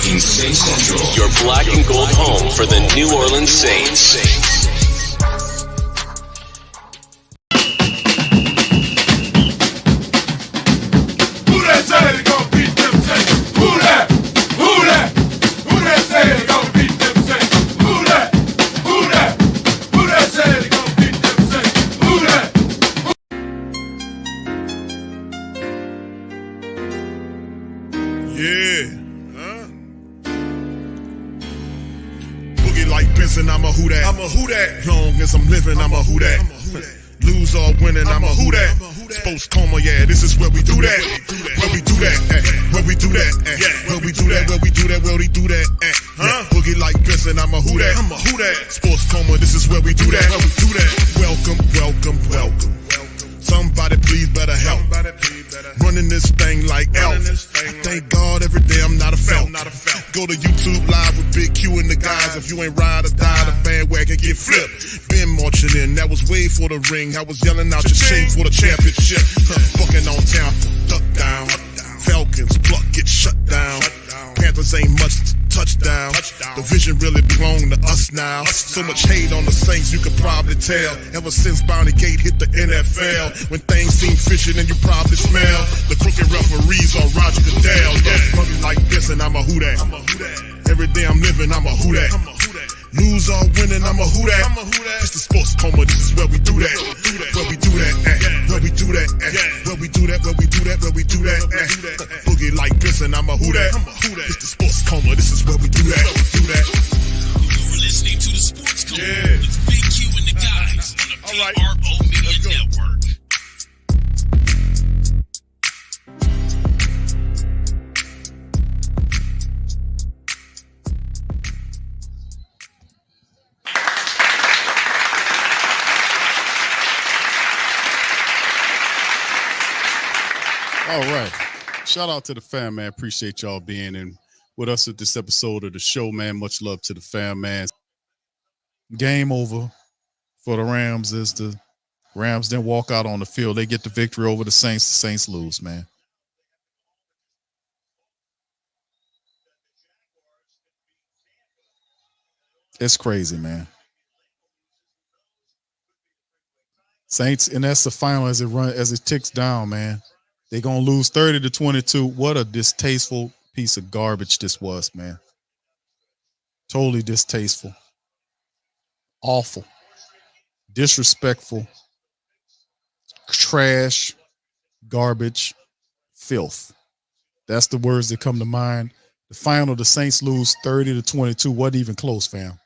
in Saints Central, your black and gold home for the New Orleans Saints. I'm a who that. I'm a who that. Long as I'm living, I'm a who that. Lose or winning, I'm a who that. Sports coma, yeah, this is where we do that. Where we do that. Where we do that. Where we do that. Where we do that. Where we do that. Boogie like Benson, I'm a who that. I'm a who that. Sports coma, this is where we do that. Where we do that. Welcome, welcome, welcome. Somebody please better help. Running this thing like elf. Thank God every day I'm not a felt. Go to YouTube live with Big Q and the guys. If you ain't ride or die, the bandwagon get flipped. Been marching in, that was way for the ring. I was yelling out your chain for the championship. Bucking on town, duck down. Falcons, pluck, get shut down. Panthers ain't much touchdown. The vision really belong to us now. So much hate on the Saints, you could probably tell. Ever since Bounty Gate hit the NFL, when things seem fishy, then you probably smell the crooked referees on Roger Goodell. Yeah, running like this, and I'm a who that. Every day I'm living, I'm a who that. Lose or winning, I'm a who that. It's the sports coma, this is where we do that. Where we do that, where we do that, where we do that, where we do that, where we do that. Boogie like Benson, I'm a who that. It's the sports coma, this is where we do that. You're listening to the Sports Coma with Big Q and the guys on the PRO Media Network. All right. Shout out to the fam, man. Appreciate y'all being in with us at this episode of the show, man. Much love to the fam, man. Game over for the Rams is the Rams didn't walk out on the field. They get the victory over the Saints. The Saints lose, man. It's crazy, man. Saints, and that's the final as it ticks down, man. They're gonna lose 30-22. What a distasteful piece of garbage this was, man. Totally distasteful. Awful. Disrespectful. Trash. Garbage. Filth. That's the words that come to mind. The final, the Saints lose 30-22. Wasn't even close, fam.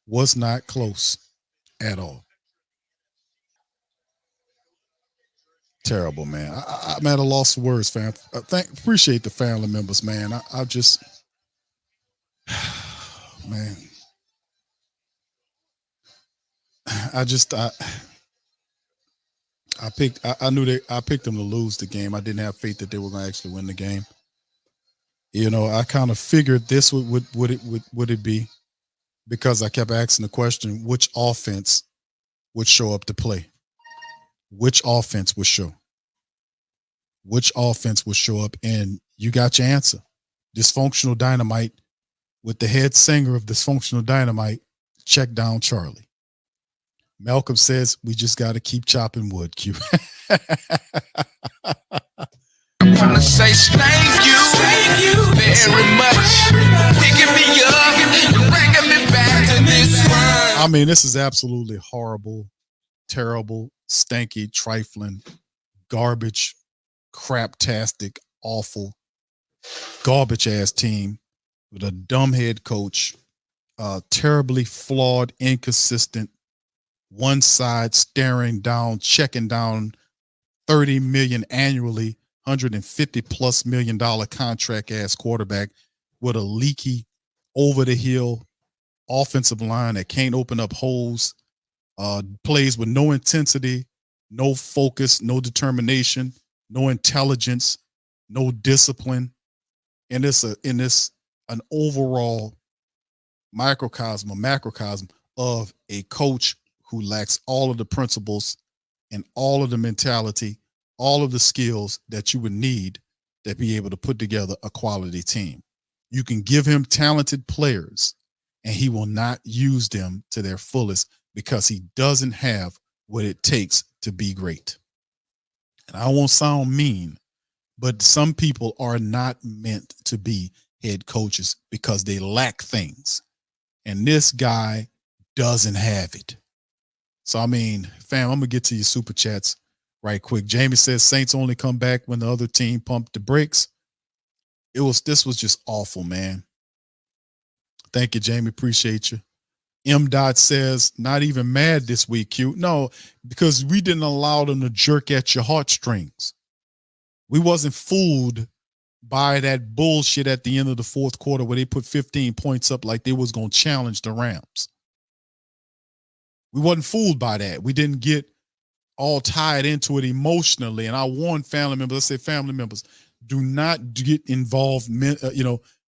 Was not close at all. Terrible, man. I'm at a loss of words, fam. Appreciate the family members, man. I just, man. I picked them to lose the game. I didn't have faith that they were going to actually win the game. You know, I kind of figured this would it be, because I kept asking the question, which offense would show up to play? Which offense would show? Which offense would show up? And you got your answer. Dysfunctional Dynamite, with the head singer of Dysfunctional Dynamite, Check Down Charlie. Malcolm says we just got to keep chopping wood, Q. I want to say thank you very much. Picking me up and bringing me back to this one. I mean, this is absolutely horrible, terrible, stanky, trifling, garbage, craptastic, awful, garbage ass team with a dumb head coach, terribly flawed, inconsistent, one side staring down, checking down $30 million annually, $150+ million contract ass quarterback with a leaky, over the hill offensive line that can't open up holes. Plays with no intensity, no focus, no determination, no intelligence, no discipline. And it's an overall macrocosm of a coach who lacks all of the principles and all of the mentality, all of the skills that you would need to be able to put together a quality team. You can give him talented players, and he will not use them to their fullest because he doesn't have what it takes to be great. And I won't sound mean, but some people are not meant to be head coaches because they lack things. And this guy doesn't have it. So, I mean, fam, I'm going to get to your super chats right quick. Jamie says Saints only come back when the other team pumped the brakes. This was just awful, man. Thank you, Jamie. Appreciate you. M. Dot says, not even mad this week, Q. No, because we didn't allow them to jerk at your heartstrings. We wasn't fooled by that bullshit at the end of the fourth quarter where they put 15 points up like they was going to challenge the Rams. We wasn't fooled by that. We didn't get all tied into it emotionally. And I warn family members, let's say family members, do not get involved,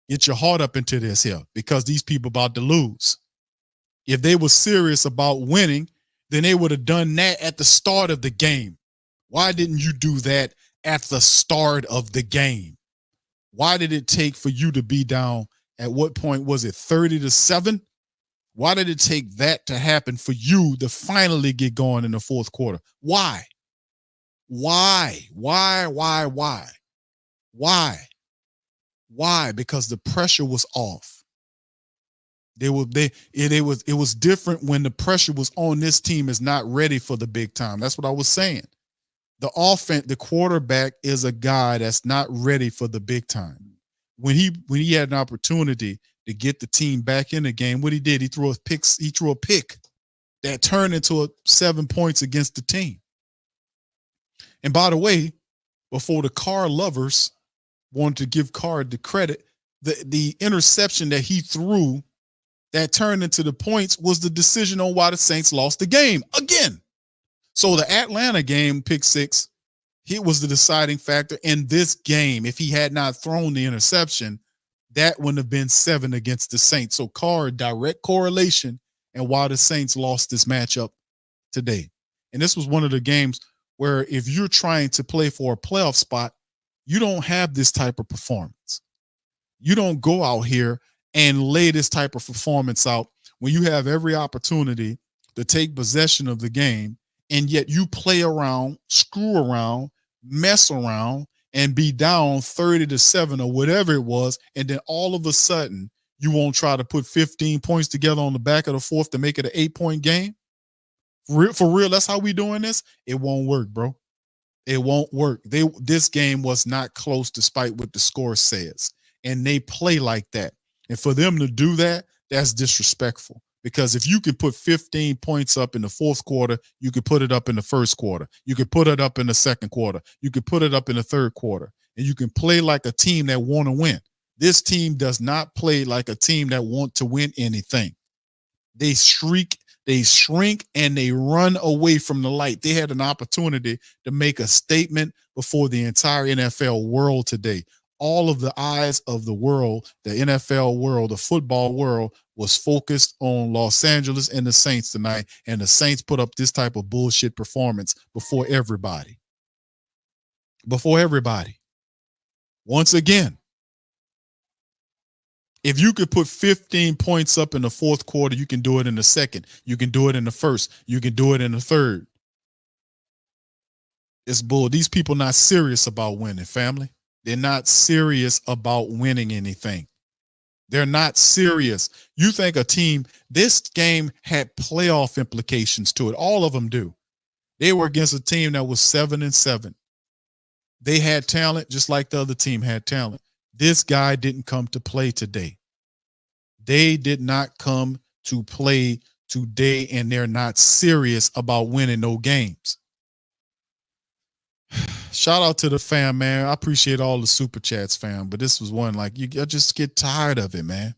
get your heart up into this here because these people about to lose. If they were serious about winning, then they would have done that at the start of the game. Why didn't you do that at the start of the game? Why did it take for you to be down? At what point was it 30-7? Why did it take that to happen for you to finally get going in the fourth quarter? Why? Why? Because the pressure was off. It was different when the pressure was on. This team is not ready for the big time. That's what I was saying. The quarterback is a guy that's not ready for the big time. When he had an opportunity to get the team back in the game, what he did, he threw a pick that turned into 7 points against the team. And by the way, before the Carr lovers wanted to give Carr the credit, the interception that he threw that turned into the points was the decision on why the Saints lost the game again. So the Atlanta game, pick six, it was the deciding factor in this game. If he had not thrown the interception, that wouldn't have been 7 against the Saints. So Carr, direct correlation and why the Saints lost this matchup today. And this was one of the games where if you're trying to play for a playoff spot, you don't have this type of performance. You don't go out here and lay this type of performance out when you have every opportunity to take possession of the game, and yet you play around, screw around, mess around, and be down 30-7 or whatever it was, and then all of a sudden you won't try to put 15 points together on the back of the fourth to make it an 8-point game? For real, that's how we doing this? It won't work, bro. It won't work. This game was not close despite what the score says, and they play like that. And for them to do that, that's disrespectful. Because if you can put 15 points up in the fourth quarter, you could put it up in the first quarter. You could put it up in the second quarter. You could put it up in the third quarter. And you can play like a team that want to win. This team does not play like a team that want to win anything. They shrink, and they run away from the light. They had an opportunity to make a statement before the entire NFL world today. All of the eyes of the world, the NFL world, the football world was focused on Los Angeles and the Saints tonight, and the Saints put up this type of bullshit performance before everybody. Before everybody. Once again, if you could put 15 points up in the fourth quarter, you can do it in the second. You can do it in the first. You can do it in the third. It's bull. These people not serious about winning, family. They're not serious about winning anything. They're not serious. You think a team, this game had playoff implications to it. All of them do. They were against a team that was 7-7. They had talent just like the other team had talent. This guy didn't come to play today. They did not come to play today, and they're not serious about winning no games. Shout out to the fam, man. I appreciate all the super chats, fam. But this was one like I just get tired of it, man.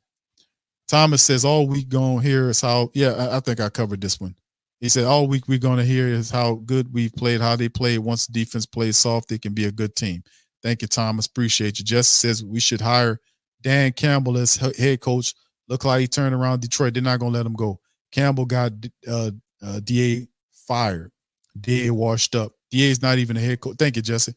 Thomas says all week going to hear is how. Yeah, I think I covered this one. He said all week we're going to hear is how good we've played, how they played. Once the defense plays soft, they can be a good team. Thank you, Thomas. Appreciate you. Jesse says we should hire Dan Campbell as head coach. Look like he turned around Detroit. They're not going to let him go. Campbell got DA fired. DA washed up. DA's not even a head coach. Thank you, Jesse.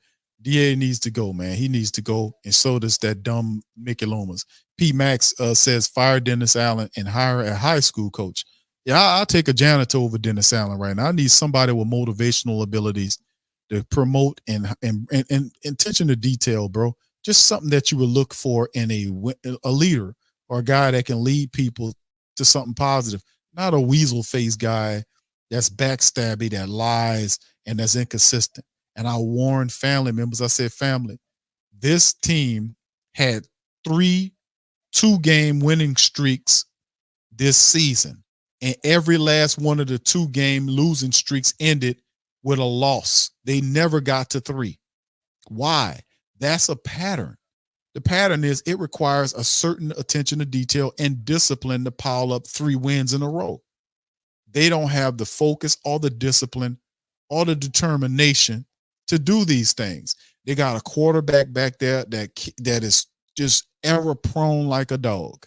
DA needs to go, man. He needs to go, and so does that dumb Mickey Loomis. P. Max says fire Dennis Allen and hire a high school coach. Yeah, I'll take a janitor over Dennis Allen right now. I need somebody with motivational abilities to promote and attention to detail, bro. Just something that you would look for in a leader or a guy that can lead people to something positive, not a weasel face guy that's backstabby, that lies, and that's inconsistent. And I warned family members, I said, family, this team had 3 2-game winning streaks this season. And every last one of the 2-game losing streaks ended with a loss. They never got to 3. Why? That's a pattern. The pattern is it requires a certain attention to detail and discipline to pile up 3 wins in a row. They don't have the focus or the discipline or the determination to do these things. They got a quarterback back there that is just error prone like a dog.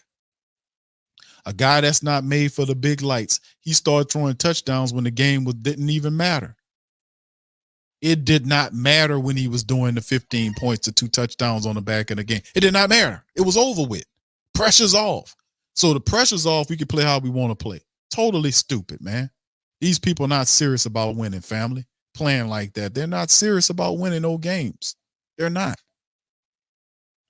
A guy that's not made for the big lights. He started throwing touchdowns when the game didn't even matter. It did not matter when he was doing the 15 points to 2 touchdowns on the back of the game. It did not matter. It was over with. Pressure's off. So the pressure's off. We can play how we want to play. Totally stupid, man. These people are not serious about winning, family. Playing like that. They're not serious about winning no games. They're not.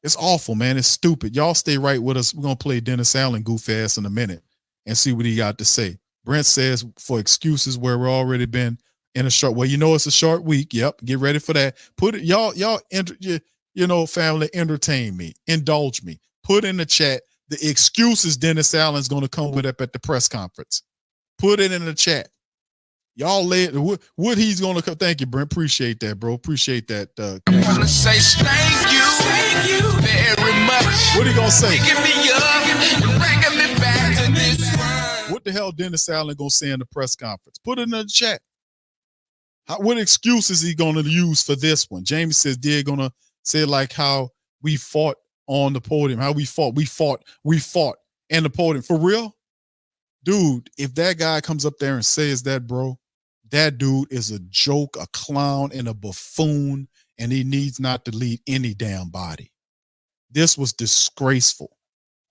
It's awful, man. It's stupid. Y'all stay right with us. We're going to play Dennis Allen goof ass in a minute and see what he got to say. Brent says for excuses where we're already been in a short, well, it's a short week. Yep. Get ready for that. Put it, y'all, family, entertain me, indulge me. Put in the chat the excuses Dennis Allen's going to come with up at the press conference. Put it in the chat. Y'all lay it, what he's going to come. Thank you, Brent. Appreciate that, bro. Appreciate that. I want to say thank you very much. What he going to say? Picking me up and bringing me back to this world. What the hell Dennis Allen going to say in the press conference? Put it in the chat. What excuse is he going to use for this one? Jamie says they're going to say like how we fought on the podium, how we fought in the podium. For real? Dude, if that guy comes up there and says that, bro, that dude is a joke, a clown, and a buffoon, and he needs not to lead any damn body. This was disgraceful.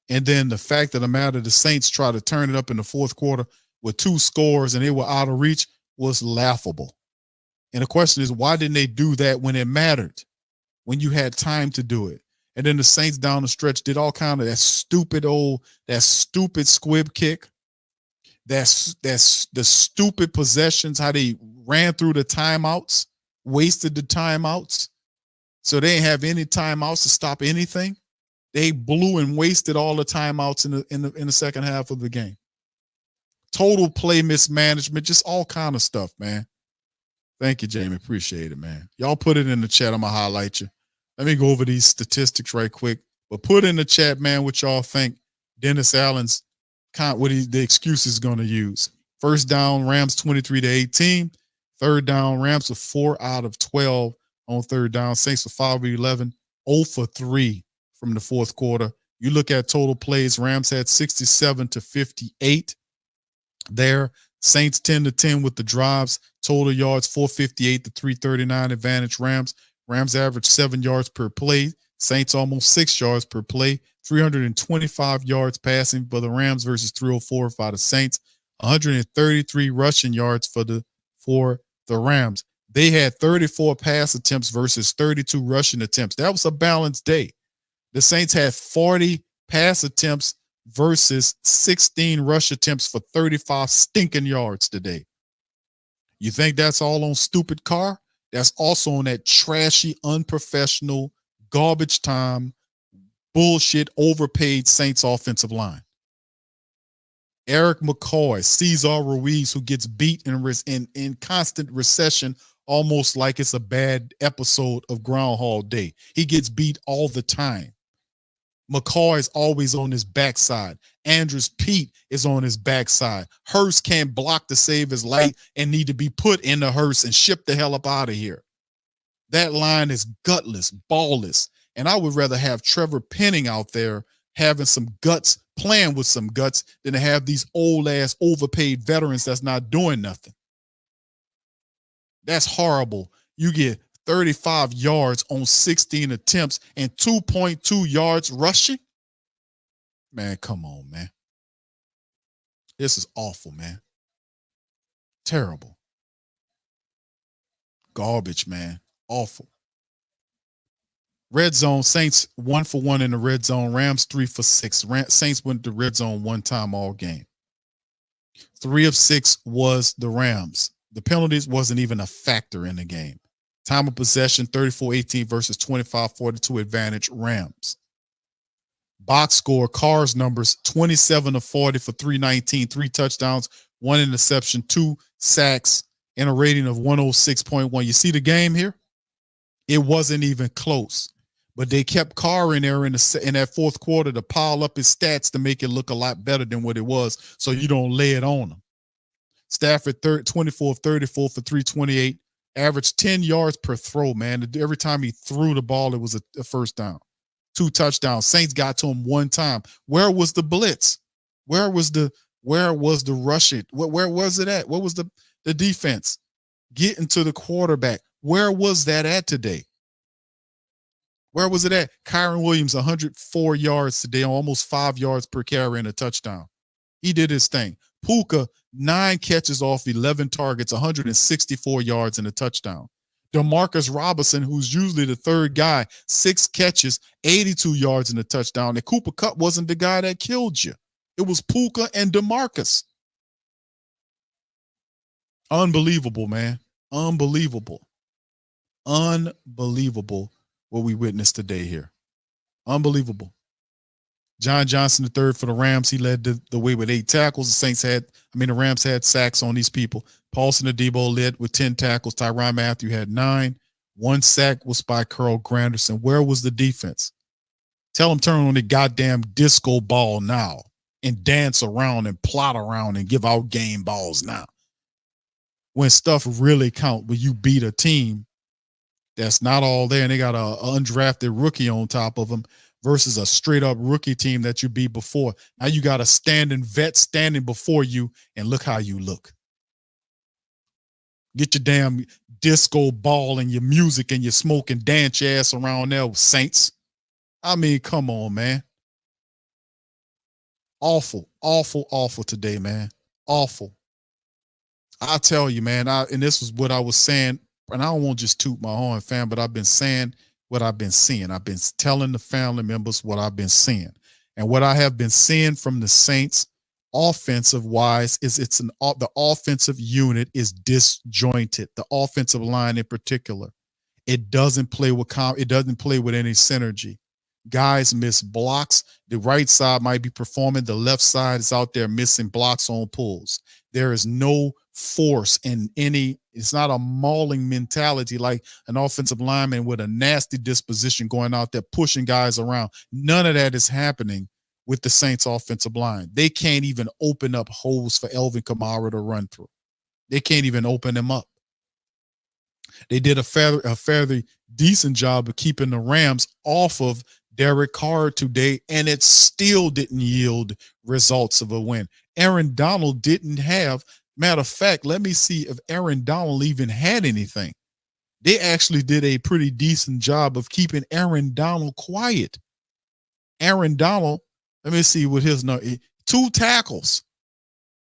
And then the fact of the matter, the Saints tried to turn it up in the fourth quarter with 2 scores and they were out of reach was laughable. And the question is, why didn't they do that when it mattered, when you had time to do it? And then the Saints down the stretch did all kind of that stupid squib kick. That's the stupid possessions, how they ran through the timeouts, wasted the timeouts. So they didn't have any timeouts to stop anything. They blew and wasted all the timeouts in the second half of the game. Total play mismanagement, just all kind of stuff, man. Thank you, Jamie. Appreciate it, man. Y'all put it in the chat. I'm going to highlight you. Let me go over these statistics right quick. But put in the chat, man, what y'all think Dennis Allen's the excuse is going to use. First down, Rams 23-18. Third down, Rams are 4 out of 12 on third down. Saints are 5 of 11, 0 for 3 from the fourth quarter. You look at total plays, Rams had 67 to 58 there. Saints 10-10 with the drives. Total yards 458 to 339 advantage Rams. Rams average 7 yards per play. Saints almost 6 yards per play. 325 yards passing for the Rams versus 304 by the Saints. 133 rushing yards for the Rams. They had 34 pass attempts versus 32 rushing attempts. That was a balanced day. The Saints had 40 pass attempts versus 16 rush attempts for 35 stinking yards today. You think that's all on stupid Carr? That's also on that trashy, unprofessional, garbage time, bullshit, overpaid Saints offensive line. Eric McCoy, Cesar Ruiz, who gets beat in constant recession, almost like it's a bad episode of Groundhog Day. He gets beat all the time. McCoy is always on his backside. Andrews Pete is on his backside. Hurst can't block to save his life and need to be put in the hearse and shipped the hell up out of here. That line is gutless, ballless. And I would rather have Trevor Penning out there having some guts, playing with some guts, than to have these old-ass, overpaid veterans that's not doing nothing. That's horrible. You get 35 yards on 16 attempts and 2.2 yards rushing. Man, come on, man. This is awful, man. Terrible. Garbage, man. Awful. Red zone, Saints 1 for 1 in the red zone. Rams 3 for 6. Saints went to red zone one time all game. 3 of 6 was the Rams. The penalties wasn't even a factor in the game. Time of possession, 34-18 versus 25-42 advantage Rams. Box score, Carr's numbers, 27 of 40 for 319, 3 touchdowns, 1 interception, 2 sacks, and a rating of 106.1. You see the game here? It wasn't even close. But they kept Carr in there in that fourth quarter to pile up his stats to make it look a lot better than what it was, so you don't lay it on him. Stafford 24 of 34 for 328, averaged 10 yards per throw, man. Every time he threw the ball, it was a first down. 2 touchdowns. Saints got to him one time. Where was the blitz? Where was the rush it? Where was it at? What was the defense? Getting to the quarterback. Where was that at today? Where was it at? Kyron Williams, 104 yards today, almost 5 yards per carry and a touchdown. He did his thing. Puka, 9 catches off 11 targets, 164 yards and a touchdown. DeMarcus Robinson, who's usually the third guy, 6 catches, 82 yards and a touchdown. And Cooper Kupp wasn't the guy that killed you. It was Puka and DeMarcus. Unbelievable, man. Unbelievable. Unbelievable what we witnessed today here. Unbelievable. John Johnson III for the Rams. He led the way with 8 tackles. The Rams had sacks on these people. Paulson Adebo led with 10 tackles. Tyrann Mathieu had 9. 1 sack was by Carl Granderson. Where was the defense? Tell them turn on the goddamn disco ball now and dance around and plot around and give out game balls now. When stuff really count, when you beat a team that's not all there and they got an undrafted rookie on top of them versus a straight up rookie team that you beat before. Now you got a standing vet standing before you, and look how you look. Get your damn disco ball and your music and your smoke and dance your ass around there, Saints. I mean, come on, man. Awful, awful, awful today, man. Awful. I tell you, man, and this was what I was saying, and I don't want to just toot my horn, fam, but I've been saying what I've been seeing. I've been telling the family members what I've been seeing. And what I have been seeing from the Saints offensive-wise is the offensive unit is disjointed. The offensive line in particular. It doesn't play with any synergy. Guys miss blocks. The right side might be performing. The left side is out there missing blocks on pulls. There is no force in it's not a mauling mentality like an offensive lineman with a nasty disposition going out there pushing guys around. None of that is happening with the Saints offensive line. They can't even open up holes for Elvin Kamara to run through. They can't even open them up. They did a fairly decent job of keeping the Rams off of Derek Carr today, and it still didn't yield results of a win. Aaron Donald didn't have, matter of fact, let me see if Aaron Donald even had anything. They actually did a pretty decent job of keeping Aaron Donald quiet. Aaron Donald, let me see what his number, 2 tackles,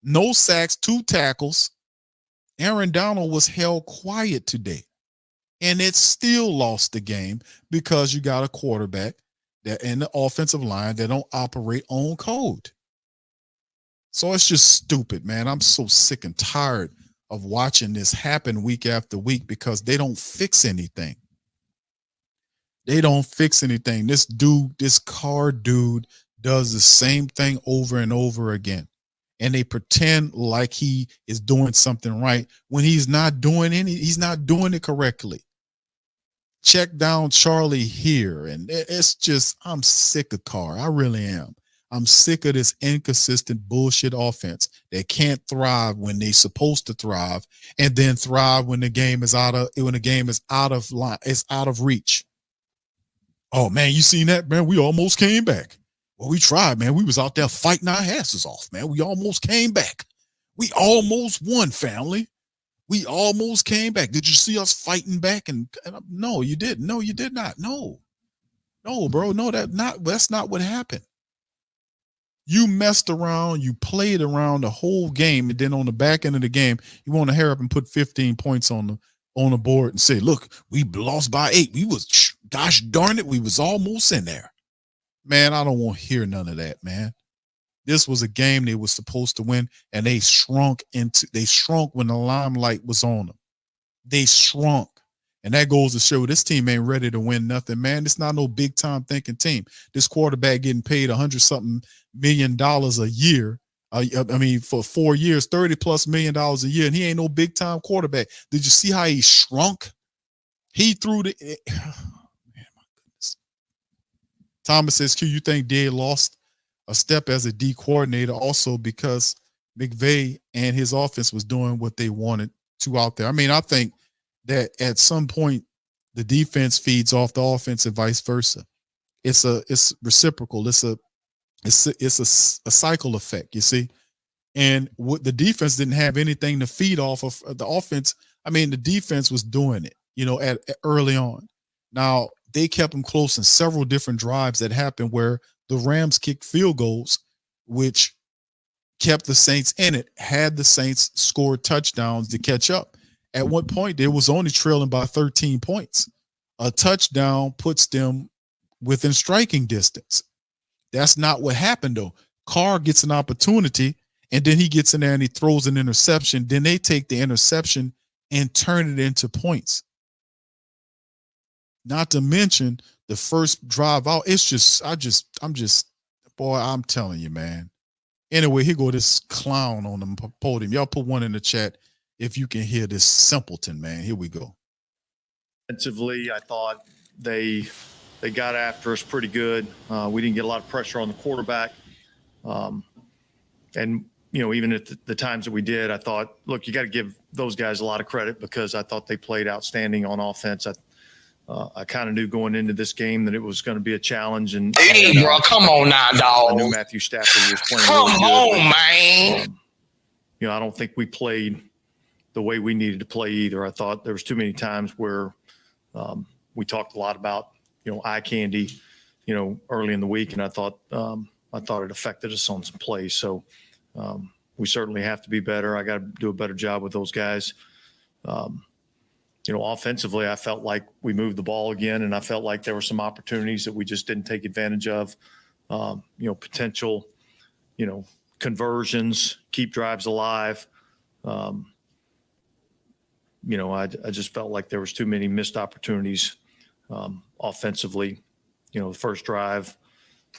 no sacks, 2 tackles. Aaron Donald was held quiet today, and it still lost the game because you got a quarterback that in the offensive line that don't operate on code. So it's just stupid, man. I'm so sick and tired of watching this happen week after week because they don't fix anything. They don't fix anything. This Carr dude does the same thing over and over again. And they pretend like he is doing something right when he's not doing it correctly. Check down Charlie here. And it's just, I'm sick of Carr. I really am. I'm sick of this inconsistent bullshit offense that can't thrive when they're supposed to thrive and then thrive when the game is out of line, it's out of reach. Oh man, you seen that, man? We almost came back. Well, we tried, man. We was out there fighting our asses off, man. We almost came back. We almost won, family. We almost came back. Did you see us fighting back? And no, you didn't. No, you did not. No, bro. No, that's not what happened. You messed around. You played around the whole game, and then on the back end of the game, you want to hurry up and put 15 points on the board and say, "Look, we lost by 8. We was, gosh darn it, we was almost in there." Man, I don't want to hear none of that, man. This was a game they were supposed to win, and they shrunk when the limelight was on them. They shrunk. And that goes to show this team ain't ready to win nothing, man. It's not no big time thinking team. This quarterback getting paid $100-something million a year. For 4 years, $30+ million a year, and he ain't no big time quarterback. Did you see how he shrunk? He threw the man, my goodness. Thomas says, Q, you think Dade lost a step as a D coordinator also because McVay and his offense was doing what they wanted to out there? I mean, I think that at some point the defense feeds off the offense and vice versa. It's reciprocal. It's a cycle effect, you see. And what the defense didn't have anything to feed off of the offense. I mean, the defense was doing it, at early on. Now they kept them close in several different drives that happened where the Rams kicked field goals, which kept the Saints in it, had the Saints scored touchdowns to catch up. At one point, they was only trailing by 13 points. A touchdown puts them within striking distance. That's not what happened, though. Carr gets an opportunity, and then he gets in there and he throws an interception. Then they take the interception and turn it into points. Not to mention the first drive out. I'm telling you, man. Anyway, here go this clown on the podium. Y'all put one in the chat if you can hear this simpleton, man. Here we go. Offensively, I thought they got after us pretty good. We didn't get a lot of pressure on the quarterback. And, even at the times that we did, I thought, look, you got to give those guys a lot of credit because I thought they played outstanding on offense. I kind of knew going into this game that it was going to be a challenge. Hey, bro, come on now, dog. I knew Matthew Stafford was playing Come really good. on, man. I don't think we played the way we needed to play either. I thought there was too many times where we talked a lot about, eye candy, early in the week, and I thought it affected us on some plays. So we certainly have to be better. I got to do a better job with those guys. Offensively, I felt like we moved the ball again, and I felt like there were some opportunities that we just didn't take advantage of. Potential, conversions, keep drives alive. I just felt like there was too many missed opportunities offensively. The first drive,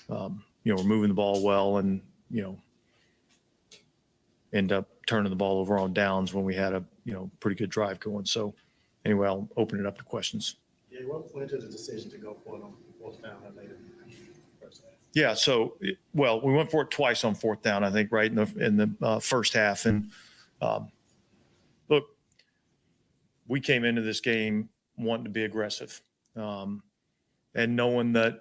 we're moving the ball well and, end up turning the ball over on downs when we had a, pretty good drive going. So anyway, I'll open it up to questions. Yeah, what led to the decision to go for it on fourth down that later? Yeah, so we went for it twice on fourth down, I think, right in the first half. And look, we came into this game wanting to be aggressive, and knowing that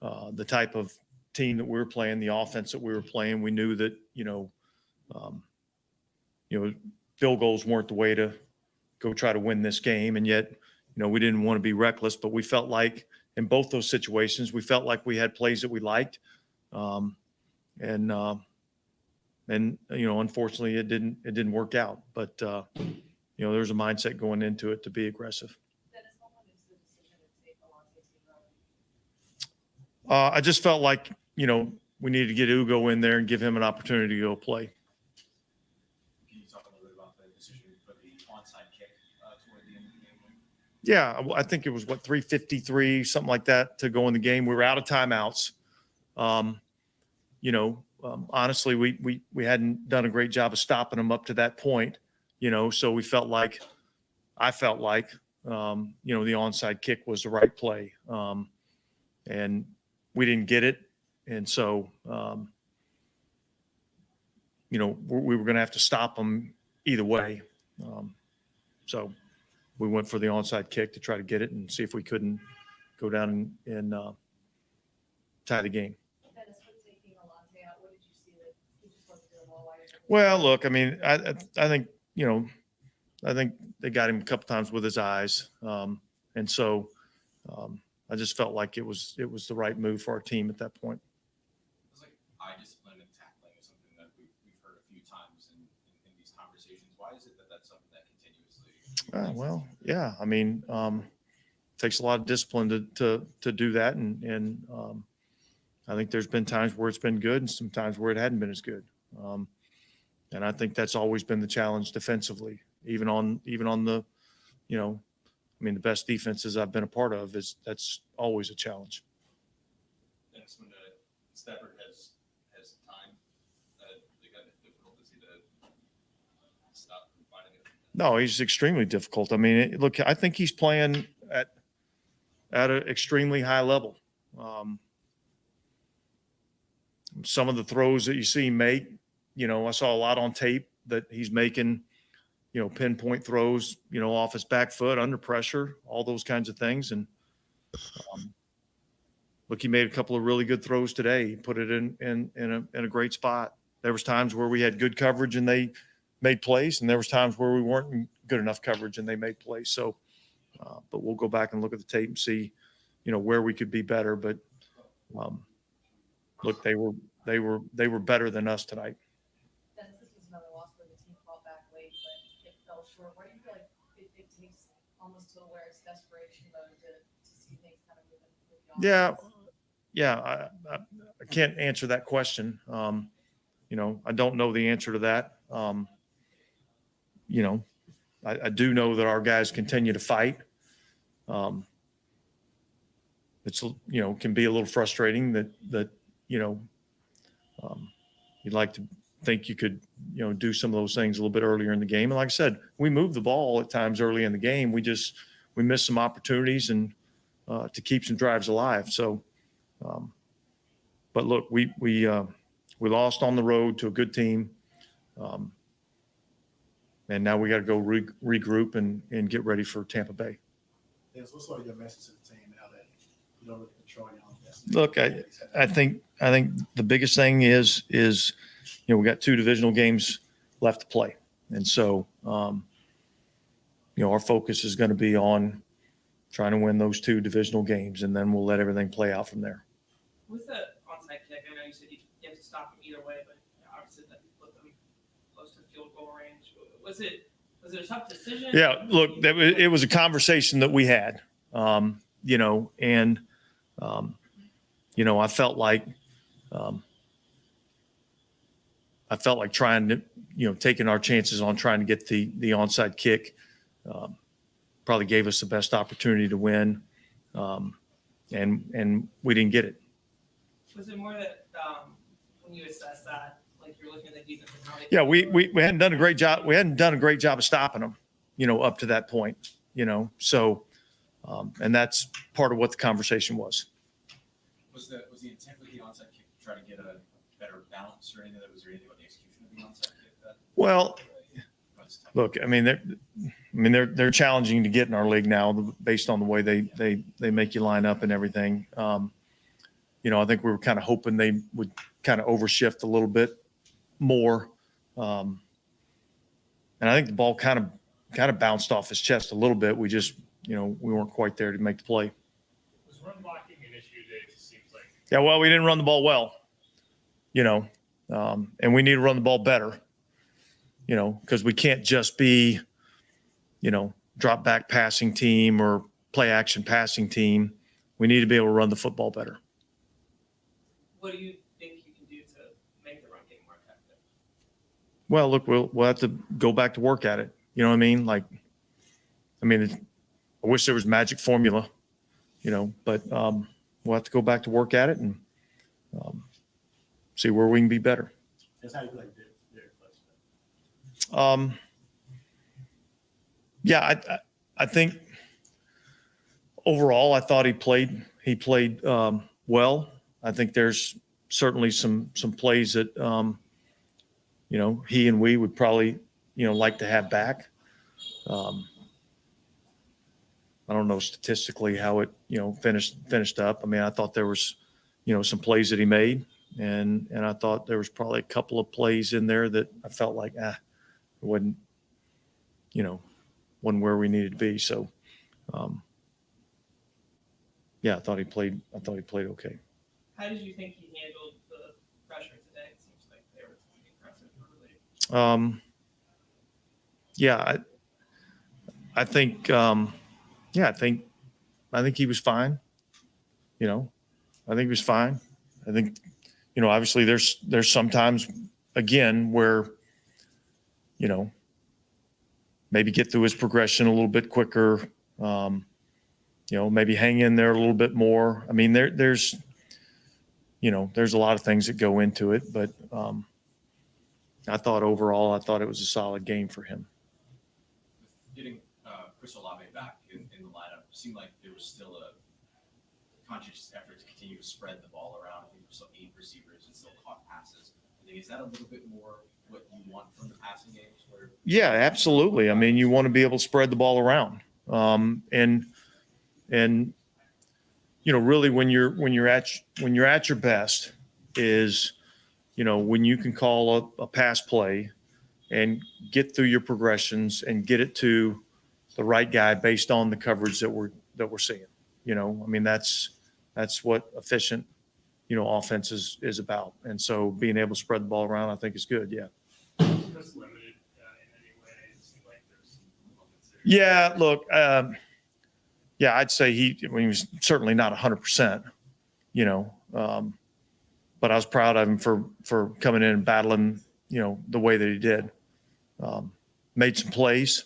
the type of team that we were playing, the offense that we were playing, we knew that field goals weren't the way to go try to win this game, and yet we didn't want to be reckless, but we felt like in both those situations we felt like we had plays that we liked, and unfortunately it didn't work out, but there's a mindset going into it to be aggressive. I just felt like we needed to get Ugo in there and give him an opportunity to go play. Can you talk a little bit about the decision for the onside kick toward the end of the game? Yeah, I think it was 3:53, something like that, to go in the game. We were out of timeouts. Honestly, we hadn't done a great job of stopping them up to that point. So I felt like, the onside kick was the right play, and we didn't get it, and so we were going to have to stop them either way. So we went for the onside kick to try to get it and see if we couldn't go down and tie the game. Well, look, I mean, I think, I think they got him a couple times with his eyes. And so I just felt like it was the right move for our team at that point. It's like eye discipline and tackling is something that we've heard a few times in these conversations. Why is it that that's something that continuously? Well, yeah. I mean, takes a lot of discipline to do that. And I think there's been times where it's been good and some times where it hadn't been as good. And I think that's always been the challenge defensively, even on the, the best defenses I've been a part of that's always a challenge. And it's when Stafford has time, they got difficult to stop from finding it. No, he's extremely difficult. I mean, look, I think he's playing at an extremely high level. Some of the throws that you see him make, I saw a lot on tape that he's making, pinpoint throws, off his back foot under pressure, all those kinds of things. And look, he made a couple of really good throws today. He put it in a great spot. There was times where we had good coverage and they made plays, and there was times where we weren't in good enough coverage and they made plays. So, but we'll go back and look at the tape and see, where we could be better. But look, they were better than us tonight. Dennis, this was another loss where the team fought back late, but it fell short. Why do you feel like it takes almost to where it's desperation mode to see things kind of moving with the offense? Yeah. I can't answer that question. I don't know the answer to that. I do know that our guys continue to fight. It's, can be a little frustrating that you'd like to think you could, do some of those things a little bit earlier in the game. And like I said, we moved the ball at times early in the game. We missed some opportunities and to keep some drives alive. So, but look, we lost on the road to a good team. And now we got to go regroup and get ready for Tampa Bay. Yes, what's sort of your message to the team now that you don't really control your own destiny? Look, I think the biggest thing is we got 2 divisional games left to play, and so our focus is going to be on trying to win those 2 divisional games, and then we'll let everything play out from there. With the onside kick, I know you said you have to stop him either way, but obviously that put them close to field goal range. Was it a tough decision? Yeah, look, it was a conversation that we had, and I felt like trying to, taking our chances on trying to get the onside kick probably gave us the best opportunity to win, and we didn't get it. Was it more that when you assess that, like you're looking at the defense and how they? Yeah, we hadn't done a great job. We hadn't done a great job of stopping them, up to that point, So, and that's part of what the conversation was. Was the intent with the onside kick to try to get a better balance or anything? Was there anything about the execution of the onside kick? Well, look, they're challenging to get in our league now based on the way they make you line up and everything. I think we were kind of hoping they would kind of overshift a little bit more. And I think the ball kind of bounced off his chest a little bit. We just, we weren't quite there to make the play. Was run blocking an issue today? It seems like. Yeah, well, we didn't run the ball well, and we need to run the ball better, because we can't just be, drop back passing team or play action passing team. We need to be able to run the football better. What do you think you can do to make the run game more effective? Well, look, we'll have to go back to work at it. You know what I mean? I wish there was magic formula, but we'll have to go back to work at it and see where we can be better. That's how you like Derek Carr. Yeah, I think overall I thought he played well. I think there's certainly some plays that he and we would probably like to have back. I don't know statistically how it finished up. I thought there was some plays that he made, and I thought there was probably a couple of plays in there that I felt like it wasn't where we needed to be. So, yeah, I thought he played okay. How did you think he handled the pressure today? It seems like they were impressive early. Yeah, I think, I think he was fine. You know, I think he was fine. I think, obviously there's sometimes again where, maybe get through his progression a little bit quicker. Maybe hang in there a little bit more. I mean, there's a lot of things that go into it, but I thought overall, it was a solid game for him. Getting Chris Olave back in the lineup seemed like there was still a conscious effort to continue to spread the ball around. I think there's still 8 receivers and still caught passes. I think, is that a little bit more what you want from the passing games? Yeah, absolutely. I mean, you want to be able to spread the ball around, and really when you're at your best is, when you can call a pass play and get through your progressions and get it to the right guy based on the coverage that we're seeing. I mean, that's what efficient, offense is about. And so being able to spread the ball around, I think is good. Yeah. Just limited in any way. It seemed like there's moments there. Yeah. Look, I'd say he was certainly not 100%, but I was proud of him for coming in and battling, the way that he did. Made some plays,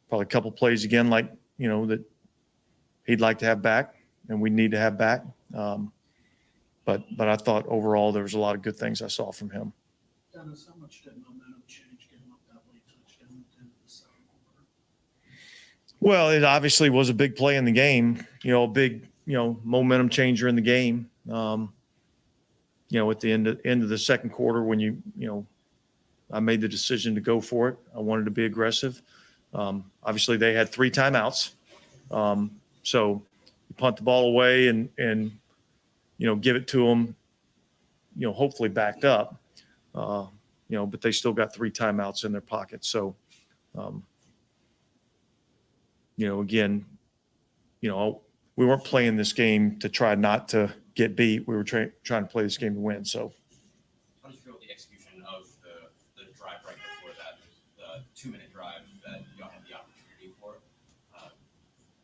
probably a couple plays again, like, that he'd like to have back and we need to have back. But I thought overall there was a lot of good things I saw from him. Dennis, how much did momentum change getting up that late touchdown in the second quarter? Well, it obviously was a big play in the game, a big, momentum changer in the game. At the end of the second quarter when I made the decision to go for it. I wanted to be aggressive. Obviously they had 3 timeouts. So you punt the ball away and give it to them, hopefully backed up, but they still got 3 timeouts in their pocket. So, again, we weren't playing this game to try not to get beat. We were trying to play this game to win. So. How do you feel with the execution of the drive right before that, the 2-minute drive that y'all had the opportunity for?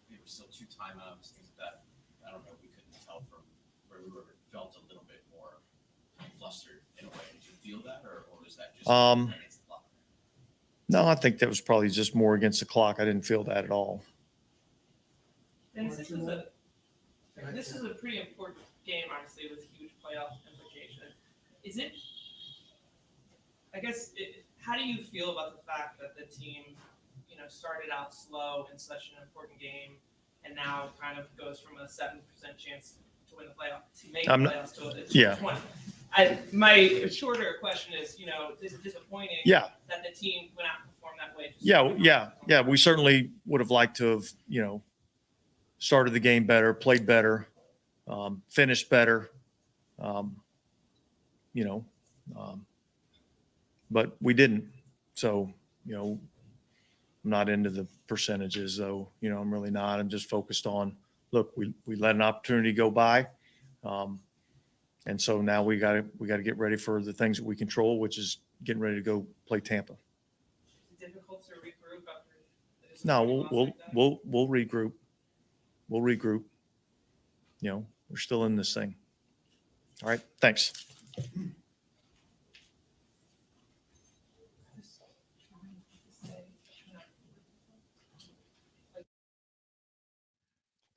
There were still 2 timeouts, things like that. I don't know. We couldn't tell from where we were. Felt a little bit more flustered in a way. Did you feel that, or was that just against the clock? No, I think that was probably just more against the clock. I didn't feel that at all. And this is a pretty important game, obviously, with huge playoff implications. How do you feel about the fact that the team, started out slow in such an important game, and now kind of goes from a 7% chance to win the playoff to make the playoffs to 20? My shorter question is, is it disappointing that the team went out and performed that way? Yeah. We certainly would have liked to have, started the game better, played better, finished better, but we didn't. So, I'm not into the percentages though. I'm really not. I'm just focused on, look, we let an opportunity go by. And so now we got to get ready for the things that we control, which is getting ready to go play Tampa. Is it difficult to regroup after this? No, we'll regroup. We'll regroup. We're still in this thing. All right. Thanks.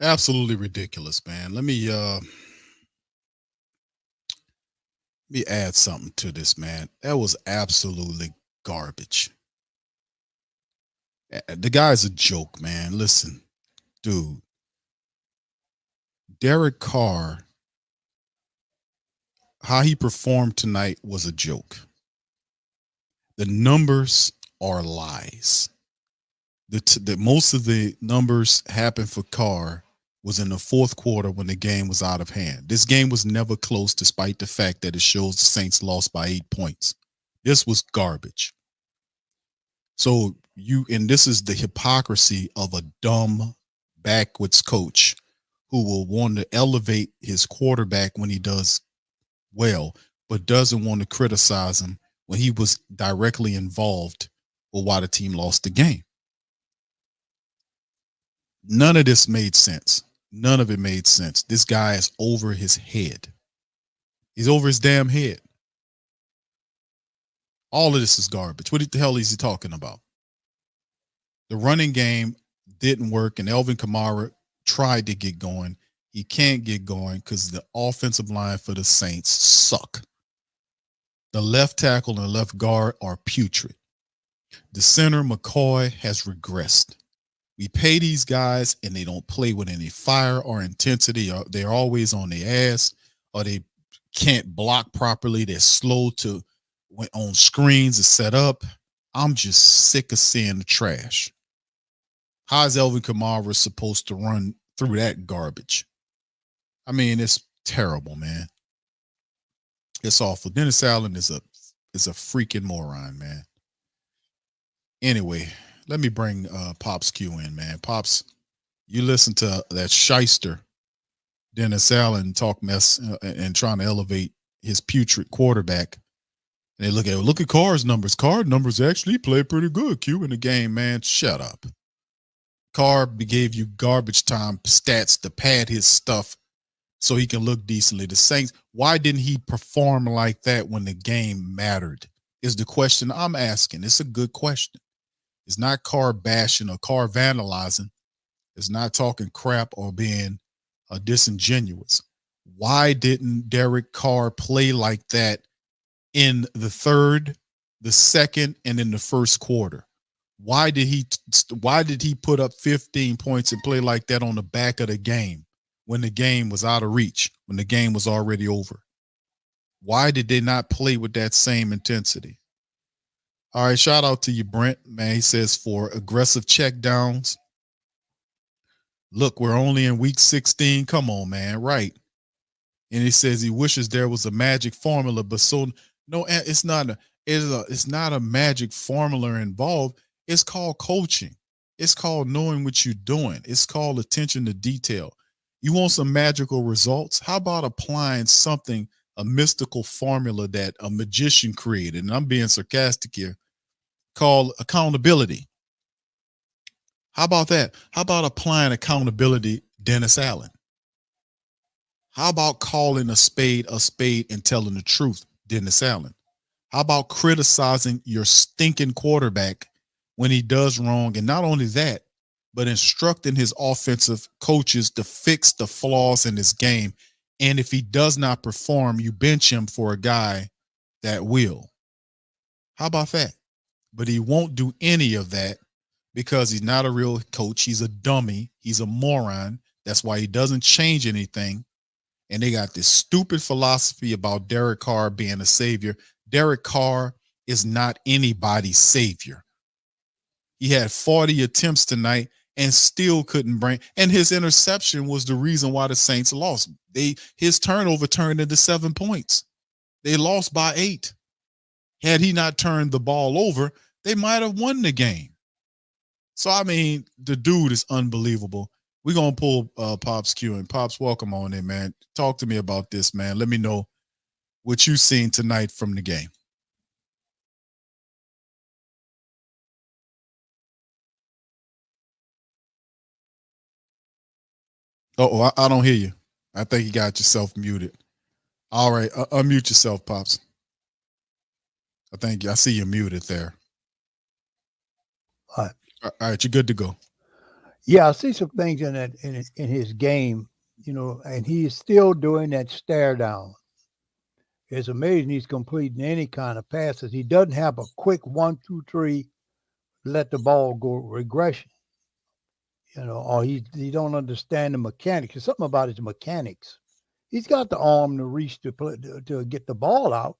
Absolutely ridiculous, man. Let me add something to this, man. That was absolutely garbage. The guy's a joke, man. Listen, dude. Derek Carr, how he performed tonight was a joke. The numbers are lies. The most of the numbers happened for Carr was in the fourth quarter when the game was out of hand. This game was never close, despite the fact that it shows the Saints lost by 8 points. This was garbage. So and this is the hypocrisy of a dumb backwards coach who will want to elevate his quarterback when he does well, but doesn't want to criticize him when he was directly involved with why the team lost the game. None of this made sense. None of it made sense. This guy is over his head. He's over his damn head. All of this is garbage. What the hell is he talking about? The running game didn't work, and Elvin Kamara tried to get going. He can't get going because the offensive line for the Saints suck. The left tackle and the left guard are putrid. The center, McCoy, has regressed. We pay these guys, and they don't play with any fire or intensity. They're always on their ass, or they can't block properly. They're slow to on screens to set up. I'm just sick of seeing the trash. How is Elvin Kamara supposed to run through that garbage? I mean, it's terrible, man. It's awful. Dennis Allen is a freaking moron, man. Anyway, let me bring Pops Q in, man. Pops, you listen to that shyster Dennis Allen talk mess and trying to elevate his putrid quarterback. And they look at Carr's numbers. Carr numbers actually play pretty good, Q, in the game, man. Shut up. Carr gave you garbage time stats to pad his stuff so he can look decently. The Saints, why didn't he perform like that when the game mattered? Is the question I'm asking. It's a good question. It's not Carr bashing or Carr vandalizing. It's not talking crap or being disingenuous. Why didn't Derek Carr play like that in the third, the second, and in the first quarter? Why did he put up 15 points and play like that on the back of the game when the game was out of reach, when the game was already over? Why did they not play with that same intensity? All right, shout out to you, Brent. Man, he says for aggressive checkdowns. Look, we're only in week 16. Come on, man. Right. And he says he wishes there was a magic formula, but no, it's not a magic formula involved. It's called coaching. It's called knowing what you're doing. It's called attention to detail. You want some magical results? How about applying something, a mystical formula that a magician created? And I'm being sarcastic here, called accountability. How about that? How about applying accountability, Dennis Allen? How about calling a spade and telling the truth, Dennis Allen? How about criticizing your stinking quarterback when he does wrong? And not only that, but instructing his offensive coaches to fix the flaws in his game. And if he does not perform, you bench him for a guy that will. How about that? But he won't do any of that because he's not a real coach. He's a dummy. He's a moron. That's why he doesn't change anything. And they got this stupid philosophy about Derek Carr being a savior. Derek Carr is not anybody's savior. He had 40 attempts tonight and still couldn't bring. And his interception was the reason why the Saints lost. His turnover turned into 7 points. They lost by 8. Had he not turned the ball over, they might have won the game. So, I mean, the dude is unbelievable. We're going to pull Pops Q in. Pops, welcome on in, man. Talk to me about this, man. Let me know what you've seen tonight from the game. Oh, I don't hear you. I think you got yourself muted. All right, unmute yourself, Pops. I see you muted there. All right, you're good to go. Yeah, I see some things in his game, and he is still doing that stare down. It's amazing he's completing any kind of passes. He doesn't have a quick 1, 2, 3, let the ball go regression. Or he don't understand the mechanics. There's something about his mechanics. He's got the arm to reach to get the ball out,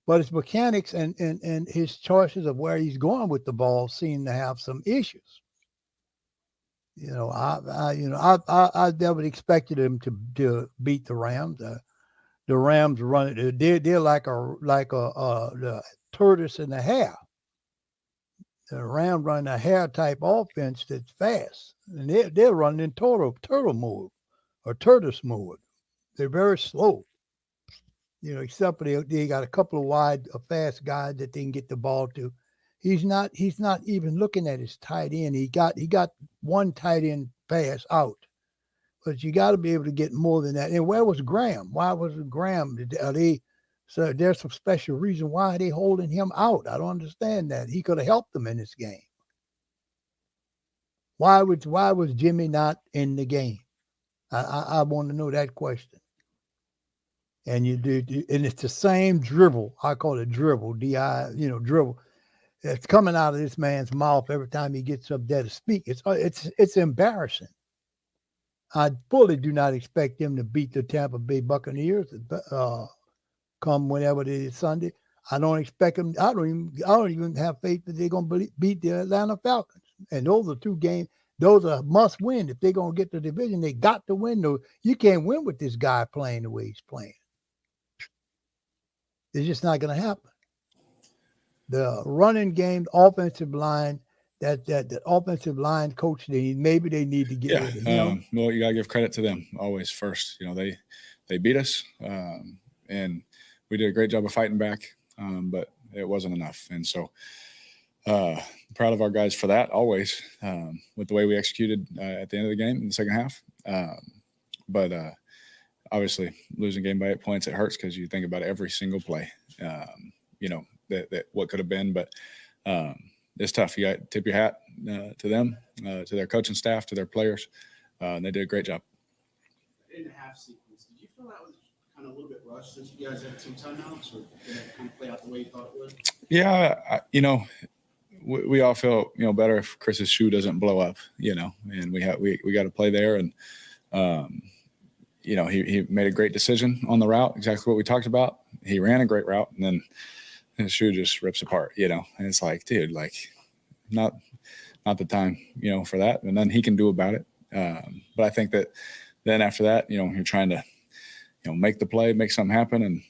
but his mechanics and his choices of where he's going with the ball seem to have some issues. I never expected him to beat the Rams. The Rams run it. They're like a tortoise and a hare. The Rams run a hair type offense that's fast, and they're running in turtle mode or tortoise mode. They're very slow. Except for they got a couple of wide, fast guys that they can get the ball to. He's not even looking at his tight end. He got one tight end pass out, but you got to be able to get more than that. And where was Graham? Why was Graham? So there's some special reason why they holding him out. I don't understand that. He could have helped them in this game. Why was Jimmy not in the game? I want to know that question. And and it's the same dribble. I call it dribble, dribble. It's coming out of this man's mouth every time he gets up there to speak. It's embarrassing. I fully do not expect them to beat the Tampa Bay Buccaneers come whenever it is Sunday. I don't expect them. I don't even have faith that they're going to beat the Atlanta Falcons. And those are two games. Those are must win. If they're going to get the division, they got to win. You can't win with this guy playing the way he's playing. It's just not going to happen. The running game, offensive line, that offensive line coach, maybe they need to get rid of him. Well, you got to give credit to them always first. They beat us, and we did a great job of fighting back, but it wasn't enough. And so proud of our guys for that always, with the way we executed at the end of the game in the second half. But obviously losing game by 8 points, it hurts because you think about every single play, that what could have been, but it's tough. You got to tip your hat to them, to their coaching staff, to their players. And they did a great job. In the half sequence, did you feel that was kind of a little bit rushed since you guys had 2 timeouts, or did it kind of play out the way you thought it would? Yeah, we all feel better if Chris's shoe doesn't blow up, and we got to play there, and he made a great decision on the route, exactly what we talked about. He ran a great route, and then his shoe just rips apart, and it's like, dude, not the time, for that, and then he can do about it. But I think that then after that, you're trying to, make the play, make something happen, and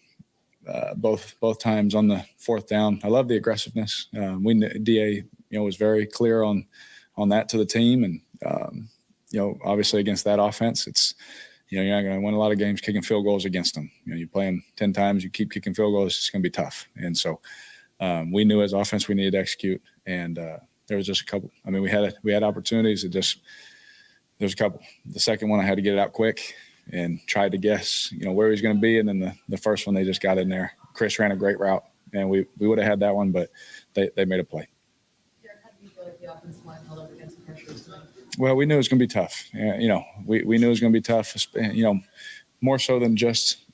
both times on the 4th down, I love the aggressiveness. DA, was very clear on that to the team, and obviously against that offense, it's you're not going to win a lot of games kicking field goals against them. You play them 10 times, you keep kicking field goals, it's going to be tough. And so we knew as offense we needed to execute, and there was just a couple. I mean, we had opportunities. There's a couple. The second one I had to get it out quick and tried to guess, where he's going to be. And then the first one, they just got in there. Chris ran a great route, and we would have had that one, but they made a play. Derek, how do you feel like the offensive line held up against the pressure tonight? Well, we knew it was going to be tough. We knew it was going to be tough, more so than just,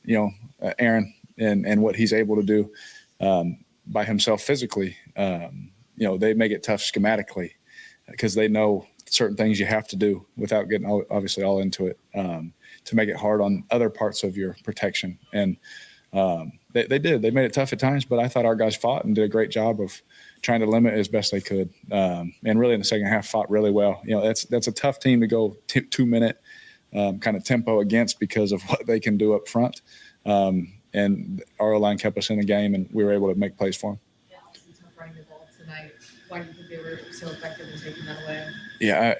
Aaron and what he's able to do by himself physically. They make it tough schematically because they know certain things you have to do without getting obviously all into it, to make it hard on other parts of your protection. And they did. They made it tough at times, but I thought our guys fought and did a great job of trying to limit as best they could. And really in the second half fought really well. That's a tough team to go 2-minute kind of tempo against because of what they can do up front. And our line kept us in the game, and we were able to make plays for them. Yeah, obviously tough running the ball tonight. Why do you think they were so effective in taking that away? Yeah,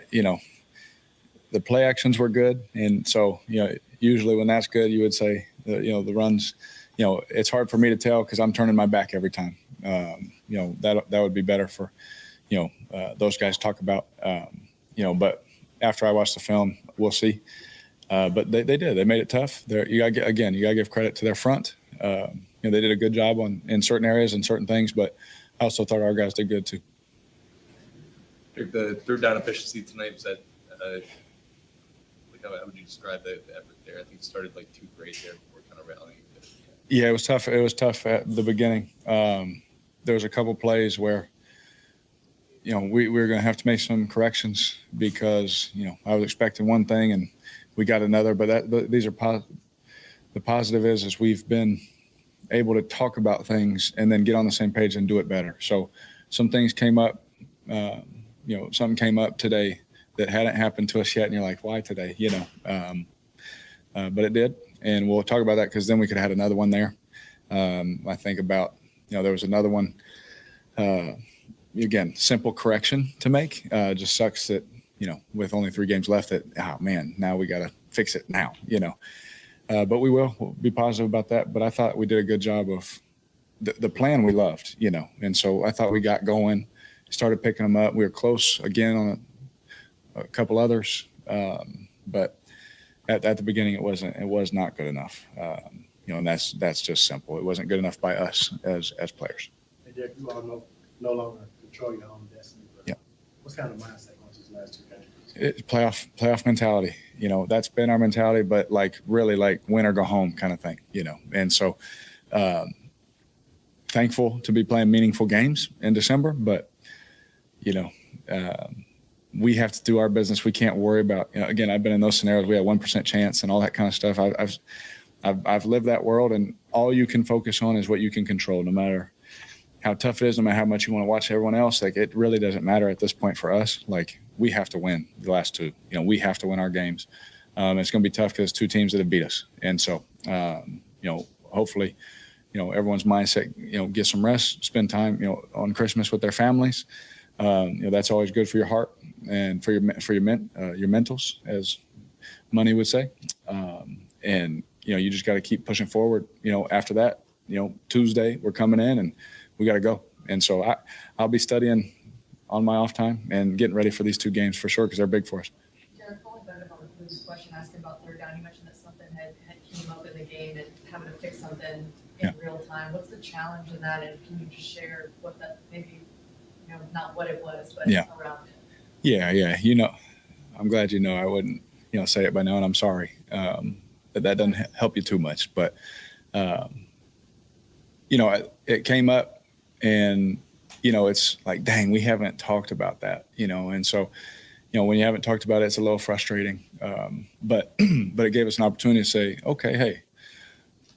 the play actions were good. And so, usually when that's good, you would say, the runs, it's hard for me to tell because I'm turning my back every time. That would be better for, those guys to talk about, but after I watch the film, we'll see. But they did. They made it tough. You got to give credit to their front. They did a good job in certain areas and certain things, but I also thought our guys did good too. The third down efficiency tonight was that. How would you describe the effort there? I think it started 2 for 8 there before kind of rallying. Yeah, it was tough. It was tough at the beginning. There was a couple plays where, we were going to have to make some corrections because, I was expecting one thing and we got another. But these are the positive is we've been able to talk about things and then get on the same page and do it better. So some things came up, something came up today that hadn't happened to us yet, and you're like, why today? But it did, and we'll talk about that because then we could have had another one there. I think about, there was another one again, simple correction to make. Just sucks that, with only 3 games left that, oh man, now we got to fix it now, but we'll be positive about that. But I thought we did a good job of the plan we loved, and so I thought we got going, started picking them up. We were close again on a couple others. But at the beginning, it was not good enough. And that's just simple. It wasn't good enough by us as players. Hey, Derek, you all no longer control your own destiny. But yeah. What's kind of mindset going to these last 2 games? It's playoff mentality. That's been our mentality, but really win or go home kind of thing. And so thankful to be playing meaningful games in December, but we have to do our business. We can't worry about. Again, I've been in those scenarios. We have 1% chance and all that kind of stuff. I've lived that world, and all you can focus on is what you can control, no matter how tough it is, no matter how much you want to watch everyone else. It really doesn't matter at this point for us. We have to win the last 2. We have to win our games. It's going to be tough because it's 2 teams that have beat us. And so, hopefully, everyone's mindset, get some rest, spend time, on Christmas with their families. That's always good for your heart and for your mentals, as Money would say. And you just got to keep pushing forward. After that, Tuesday we're coming in and we got to go. And so I'll be studying on my off time and getting ready for these 2 games for sure because they're big for us. Derek, following back up on the Blues question, asking about 3rd down, you mentioned that something had came up in the game and having to fix something in real time. What's the challenge in that, and can you just share what that maybe, not what it was, but around it? Yeah. I'm glad I wouldn't, say it by now, and I'm sorry. That doesn't help you too much, but it came up, and it's like, dang, we haven't talked about that, and so when you haven't talked about it, it's a little frustrating, but it gave us an opportunity to say, okay, hey,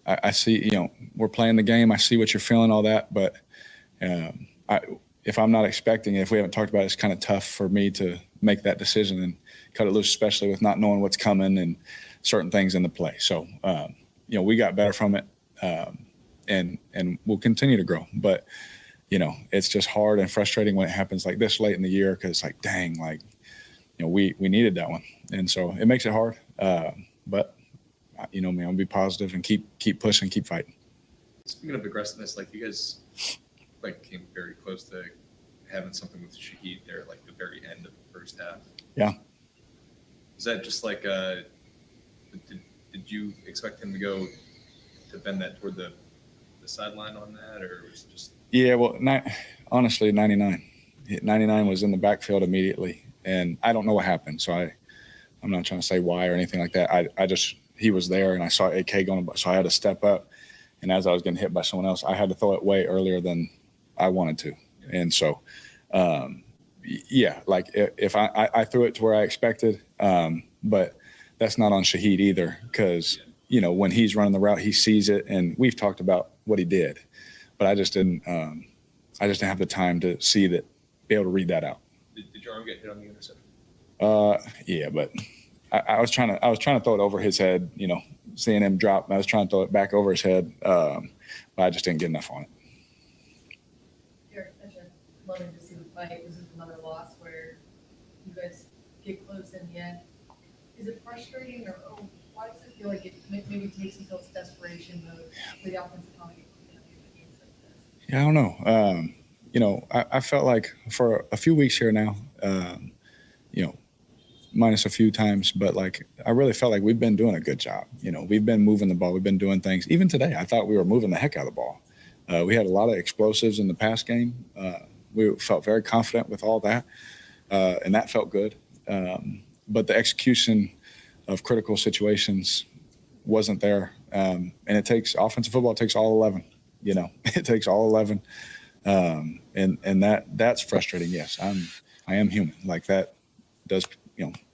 I see, we're playing the game, I see what you're feeling, all that, but if I'm not expecting it, if we haven't talked about it, it's kind of tough for me to make that decision and cut it loose, especially with not knowing what's coming and certain things in the play. So, we got better from it, and we'll continue to grow. But, it's just hard and frustrating when it happens like this late in the year because it's like, dang, we needed that one. And so it makes it hard. But, me, I'll be positive and keep pushing, keep fighting. Speaking of aggressiveness, you guys came very close to having something with Shaheed there, the very end of the first half. Yeah. Is that just did you expect him to go to bend that toward the sideline on that, or was it just? Yeah, well, honestly, 99 was in the backfield immediately, and I don't know what happened. So I'm not trying to say why or anything like that. He was there, and I saw AK going, so I had to step up. And as I was getting hit by someone else, I had to throw it way earlier than I wanted to. And so, if I threw it to where I expected, but that's not on Shaheed either, because, when he's running the route, he sees it, and we've talked about what he did, but I just didn't have the time to see that, be able to read that out. Did your arm get hit on the interception? Yeah, but I was trying to throw it over his head, seeing him drop. I was trying to throw it back over his head, but I just didn't get enough on it. Derek, loving to see the fight. This is another loss where you guys get close in the end. Is it frustrating, or why does it feel like it maybe takes until it's desperation mode for the offense to come against games like this? Yeah, I don't know. I felt like for a few weeks here now, minus a few times, but I really felt like we've been doing a good job. We've been moving the ball. We've been doing things. Even today, I thought we were moving the heck out of the ball. We had a lot of explosives in the pass game. We felt very confident with all that, and that felt good. But the execution of critical situations wasn't there. And it takes offensive football. It takes all 11. It takes all 11, and that's frustrating. Yes, I am human. That does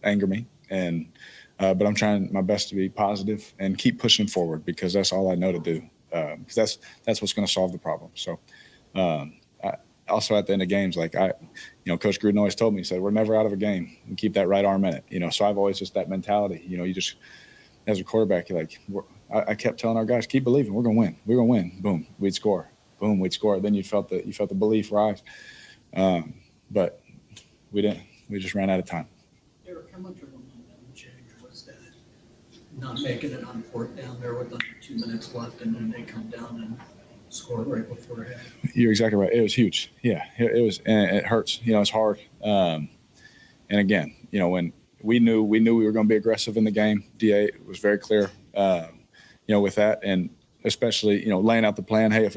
anger me, and but I'm trying my best to be positive and keep pushing forward because that's all I know to do. Because that's what's going to solve the problem. So, also at the end of games, Coach Gruden always told me, he said, we're never out of a game. We keep that right arm in it. So I've always just that mentality. You just as a quarterback, I kept telling our guys, keep believing. We're going to win. We're going to win. Boom, we'd score. Boom, we'd score. Then you felt the belief rise. But we didn't. We just ran out of time. Derek, how much of a momentum change was that? Not making it on fourth down there with under 2 minutes left, and then they come down and score right before half. You're exactly right. It was huge. Yeah, it was, and it hurts. It's hard. And again, when we knew we were going to be aggressive in the game. DA was very clear, with that, and especially laying out the plan. Hey, if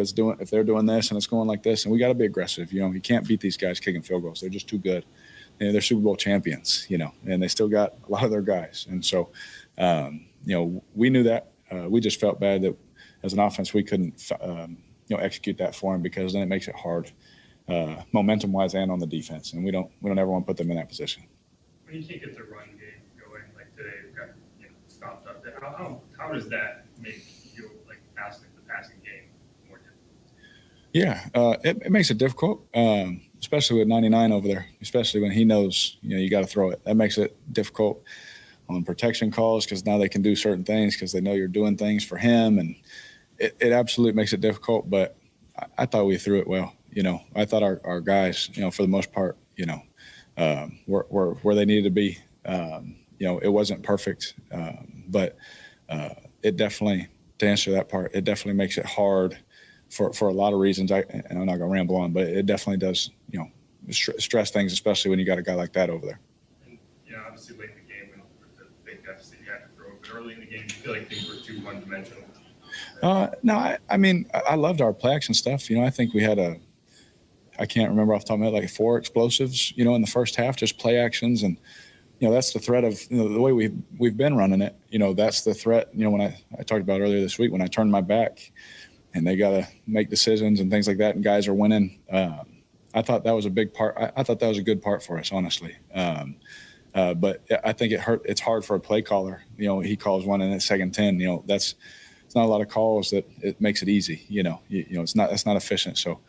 they're doing this and it's going like this, and we got to be aggressive. You can't beat these guys kicking field goals. They're just too good. They're Super Bowl champions. And they still got a lot of their guys. And so, we knew that. We just felt bad that as an offense we couldn't, execute that for them, because then it makes it hard, momentum wise and on the defense. And we don't ever want to put them in that position. When you can't get the run game going like today, we've got stopped up there. How does that make you the passing game more difficult? Yeah, it makes it difficult, especially with 99 over there. Especially when he knows you got to throw it. That makes it difficult on protection calls, because now they can do certain things because they know you're doing things for him, and it absolutely makes it difficult. But I thought we threw it well. I thought our guys, for the most part, were where they needed to be. It wasn't perfect, but it definitely, to answer that part, it definitely makes it hard for a lot of reasons. And I'm not going to ramble on, but it definitely does, stress things, especially when you got a guy like that over there. And, obviously late in the game, with the big deficit you had to throw, but early in the game, do you feel like things were too one-dimensional? No, I mean, I loved our play action stuff. I think we had I can't remember off the top of my head, like 4 explosives, in the first half, just play actions. And, that's the threat of the way we've been running it. That's the threat. When I talked about earlier this week, when I turned my back and they got to make decisions and things like that, and guys are winning. I thought that was a big part. I thought that was a good part for us, honestly. But I think it's hard for a play caller. He calls one and it's 2nd 10. It's not a lot of calls that it makes it easy. It's not efficient. So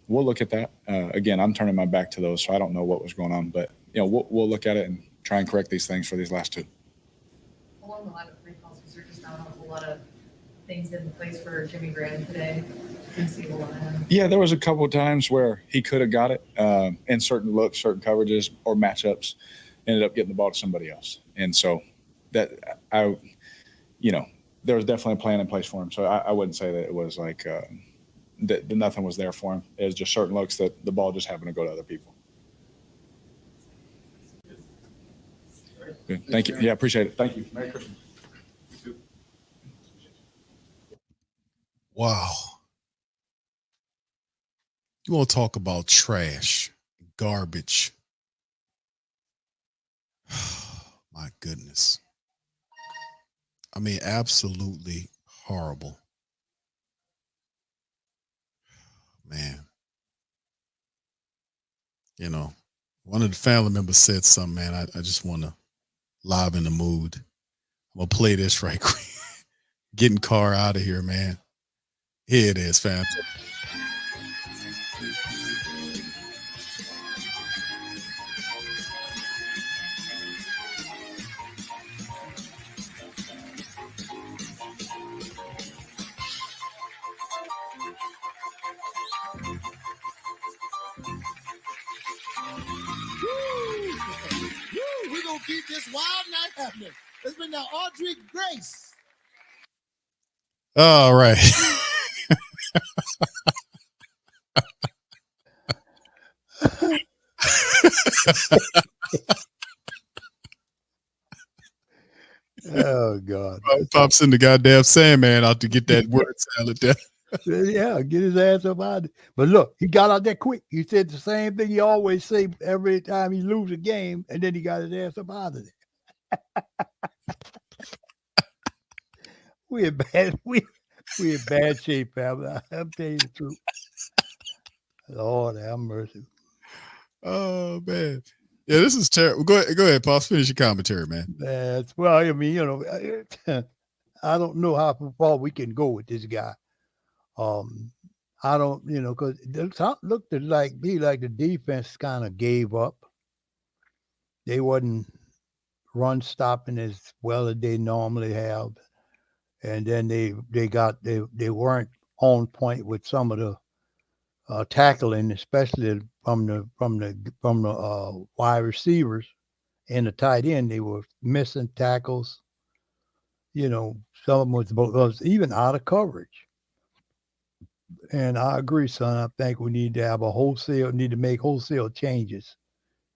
we'll look at that. Again, I'm turning my back to those, so I don't know what was going on. But we'll look at it and try and correct these things for these last 2. Along the line of play calls, was there just not a whole lot of things in place for Jimmy Graham today? Yeah, there was a couple of times where he could have got it in certain looks, certain coverages, or matchups, ended up getting the ball to somebody else. And so that there was definitely a plan in place for him. So I wouldn't say that it was like that nothing was there for him. It was just certain looks that the ball just happened to go to other people. Good. Thank you. Yeah, appreciate it. Thank you. Merry Christmas. Wow. You want to talk about trash, garbage. My goodness. I mean, absolutely horrible. Man. One of the family members said something, man. I just want to liven the mood. I'm going to play this right quick. Getting Carr out of here, man. Here it is, fam. We're going to keep this wild night happening. It's been the Audrey Grace. All right. Oh, God. Pops in the goddamn Sandman out to get that word salad there. Yeah, get his ass up out of it. But look, he got out there quick. He said the same thing he always say every time he lose a game, and then he got his ass up out of there. we in bad shape, family. I'm telling you the truth. Lord have mercy. Oh man. Yeah, this is terrible. Go ahead, Pops. Finish your commentary, man. Well, I mean, I don't know how far we can go with this guy. I don't, because it looked like the defense kind of gave up. They wasn't run stopping as well as they normally have, and then they weren't on point with some of the tackling, especially from the wide receivers and the tight end. They were missing tackles. You know, some of them was even out of coverage. And I agree, son. I think we need to make wholesale changes,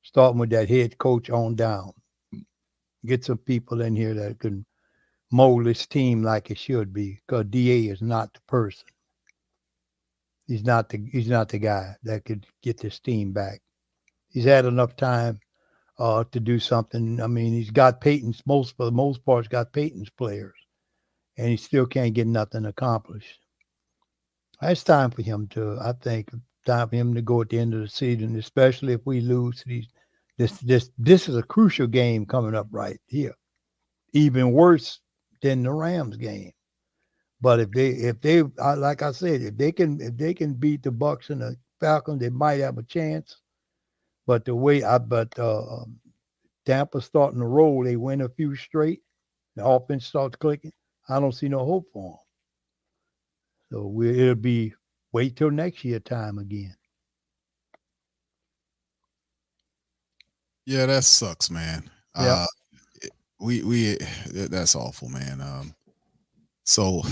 starting with that head coach on down. Get some people in here that can mold this team like it should be. Because DA is not the person. He's not the guy that could get this team back. He's had enough time to do something. I mean, he's got Peyton's for the most part, he's got Peyton's players, and he still can't get nothing accomplished. It's time for him to. I think time for him to go at the end of the season, especially if we lose these. This is a crucial game coming up right here, even worse than the Rams game. But if they like I said, if they can beat the Bucks and the Falcons, they might have a chance. But Tampa's starting to roll. They win a few straight. The offense starts clicking. I don't see no hope for them. So it'll be wait till next year time again. Yeah, that sucks, man. Yeah. That's awful, man. So, I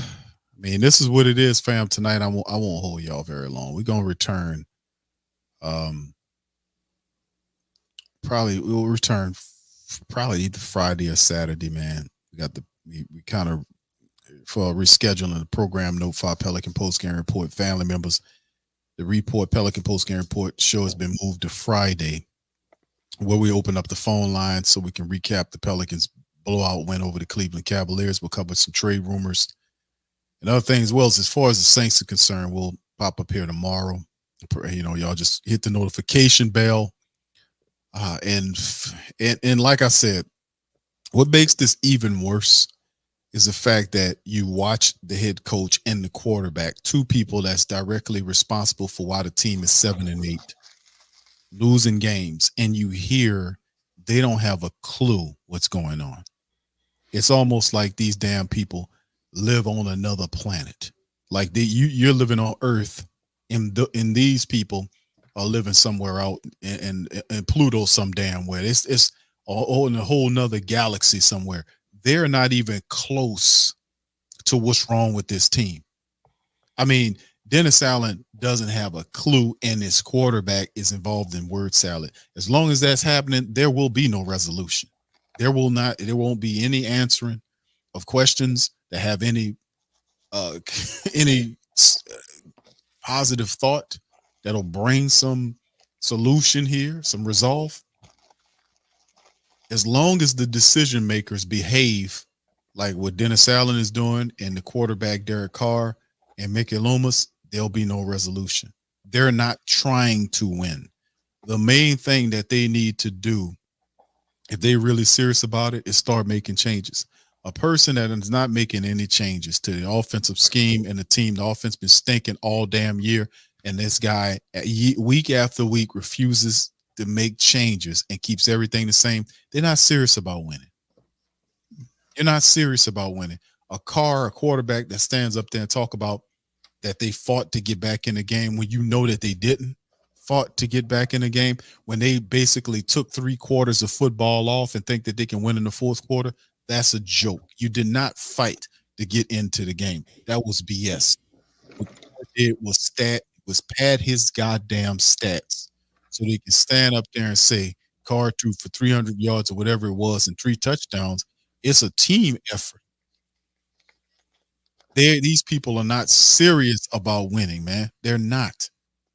mean, this is what it is, fam. Tonight, I won't hold y'all very long. We're gonna return. We'll return probably either Friday or Saturday, man. We kind of for rescheduling the program note for our Pelican Postgame Report family members. The Pelican Postgame Report show has been moved to Friday, where we open up the phone line so we can recap the Pelicans' blowout win over the Cleveland Cavaliers. We'll cover some trade rumors and other things. Well, as far as the Saints are concerned, we'll pop up here tomorrow. You know, y'all just hit the notification bell. And like I said, what makes this even worse is the fact that you watch the head coach and the quarterback, two people that's directly responsible for why the team is 7-8, losing games, and you hear they don't have a clue what's going on. It's almost like these damn people live on another planet. Like you're living on Earth, and these people are living somewhere out in Pluto some damn way. It's all in a whole nother galaxy somewhere. They're not even close to what's wrong with this team. I mean, Dennis Allen doesn't have a clue, and his quarterback is involved in word salad. As long as that's happening, there will be no resolution. There won't be any answering of questions that have any positive thought that'll bring some solution here, some resolve. As long as the decision makers behave like what Dennis Allen is doing and the quarterback Derek Carr and Mickey Loomis, there'll be no resolution. They're not trying to win. The main thing that they need to do, if they're really serious about it, is start making changes. A person that is not making any changes to the offensive scheme and the team, the offense been stinking all damn year, and this guy week after week refuses to make changes and keeps everything the same. They're not serious about winning. You're not serious about winning. A quarterback that stands up there and talk about that they fought to get back in the game when you know that they didn't fought to get back in the game, when they basically took 3 quarters of football off and think that they can win in the fourth quarter, that's a joke. You did not fight to get into the game. That was BS. What they did was pad his goddamn stats so they can stand up there and say Carr threw for 300 yards or whatever it was and 3 touchdowns. It's a team effort. These people are not serious about winning, man. They're not.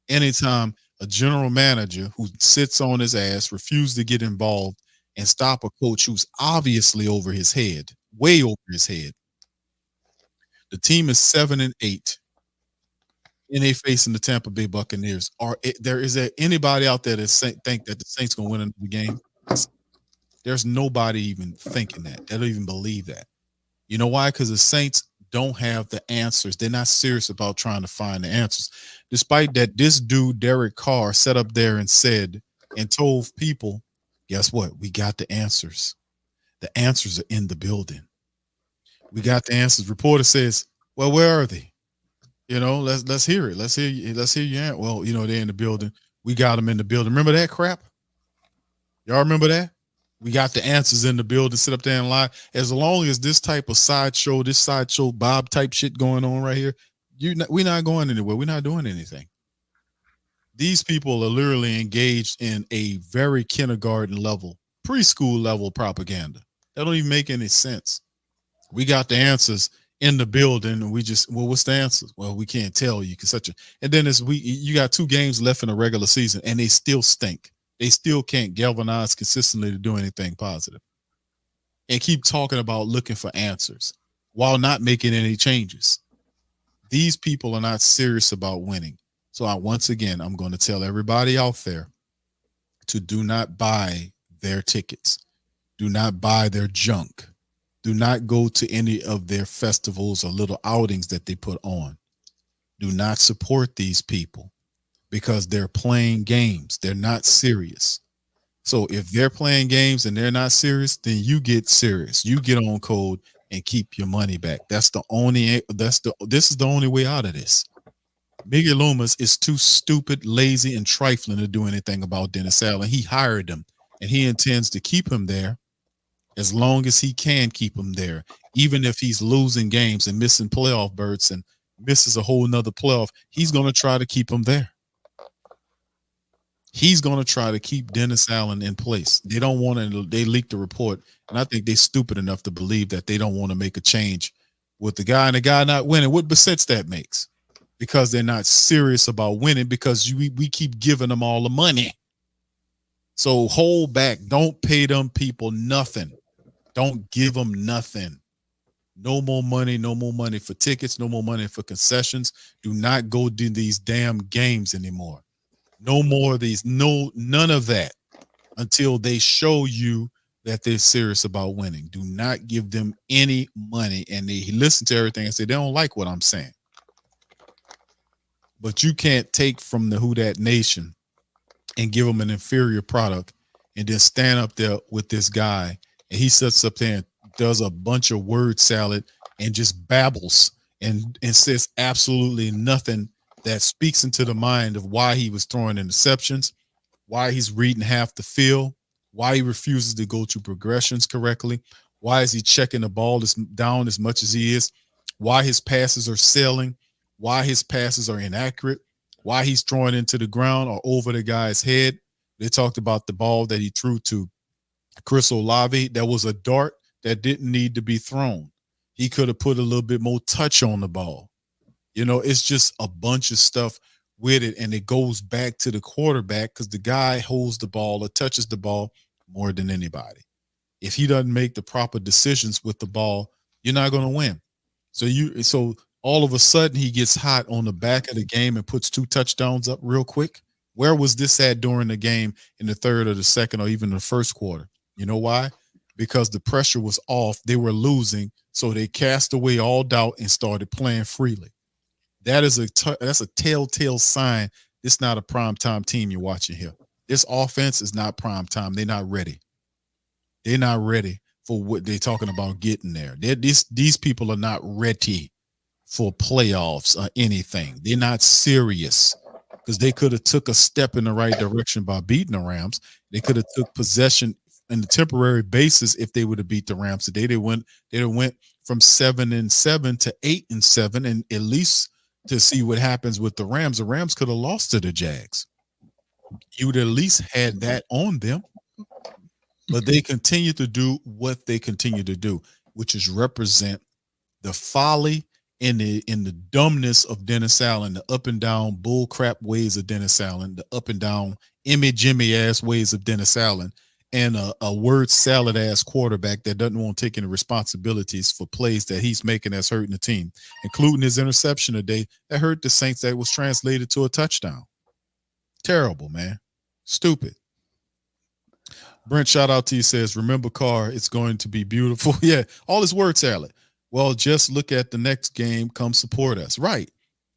Anytime a general manager who sits on his ass, refuses to get involved and stop a coach who's obviously over his head, way over his head. The team is 7-8. And they facing the Tampa Bay Buccaneers. Is there anybody out there that think that the Saints gonna win the game? There's nobody even thinking that. They don't even believe that. You know why? Because the Saints don't have the answers. They're not serious about trying to find the answers. Despite that, this dude, Derek Carr, sat up there and said and told people, guess what? We got the answers. The answers are in the building. We got the answers. Reporter says, well, where are they? You know, let's hear it. Let's hear you. Well, you know, they're in the building. We got them in the building. Remember that crap? Y'all remember that? We got the answers in the building, sit up there and lie. As long as this type of sideshow Bob type shit going on right here, we're not going anywhere. We're not doing anything. These people are literally engaged in a very kindergarten level, preschool level propaganda. That don't even make any sense. We got the answers in the building, and what's the answers? Well, we can't tell you. And then you got 2 games left in the regular season, and they still stink. They still can't galvanize consistently to do anything positive. And keep talking about looking for answers while not making any changes. These people are not serious about winning. So I'm going to tell everybody out there to do not buy their tickets. Do not buy their junk. Do not go to any of their festivals or little outings that they put on. Do not support these people because they're playing games. They're not serious. So if they're playing games and they're not serious, then you get serious. You get on code and keep your money back. This is the only way out of this. Miggy Loomis is too stupid, lazy, and trifling to do anything about Dennis Allen. He hired him, and he intends to keep him there as long as he can keep him there, even if he's losing games and missing playoff berths and misses a whole nother playoff. He's going to try to keep him there. He's going to try to keep Dennis Allen in place. They don't want to. They leaked the report, and I think they're stupid enough to believe that they don't want to make a change with the guy and the guy not winning. What sense that makes? Because they're not serious about winning, because we keep giving them all the money. So hold back. Don't pay them people nothing. Don't give them nothing. No more money. No more money for tickets. No more money for concessions. Do not go do these damn games anymore. No more of these. None of that until they show you that they're serious about winning. Do not give them any money. And they listen to everything and say they don't like what I'm saying. But you can't take from the Who Dat Nation and give them an inferior product and then stand up there with this guy and he sits up there and does a bunch of word salad and just babbles and says absolutely nothing that speaks into the mind of why he was throwing interceptions, why he's reading half the field, why he refuses to go to progressions correctly, why is he checking the ball down as much as he is, why his passes are sailing, why his passes are inaccurate, why he's throwing into the ground or over the guy's head. They talked about the ball that he threw to Chris Olave. That was a dart that didn't need to be thrown. He could have put a little bit more touch on the ball. It's just a bunch of stuff with it, and it goes back to the quarterback because the guy holds the ball or touches the ball more than anybody. If he doesn't make the proper decisions with the ball, you're not going to win. So all of a sudden he gets hot on the back of the game and puts 2 touchdowns up real quick. Where was this at during the game in the third or the second or even the first quarter? You know why? Because the pressure was off. They were losing, so they cast away all doubt and started playing freely. That's a telltale sign. It's not a primetime team you're watching here. This offense is not primetime. They're not ready. They're not ready for what they're talking about getting there. These people are not ready for playoffs or anything. They're not serious because they could have took a step in the right direction by beating the Rams. They could have took possession on the temporary basis if they would have beat the Rams today. They went from 7-7 to 8-7, and at least to see what happens with the Rams. The Rams could have lost to the Jags. You would at least had that on them. But they continue to do what they continue to do, which is represent the folly and the dumbness of Dennis Allen, the up and down bull crap ways of Dennis Allen, the up and down Jimmy ass ways of Dennis Allen, and a word salad ass quarterback that doesn't want to take any responsibilities for plays that he's making that's hurting the team, including his interception today that hurt the Saints that was translated to a touchdown. Terrible, man. Stupid. Brent, shout out to you, says, remember Carr, it's going to be beautiful. Yeah, all his word salad. Well, just look at the next game. Come support us. Right.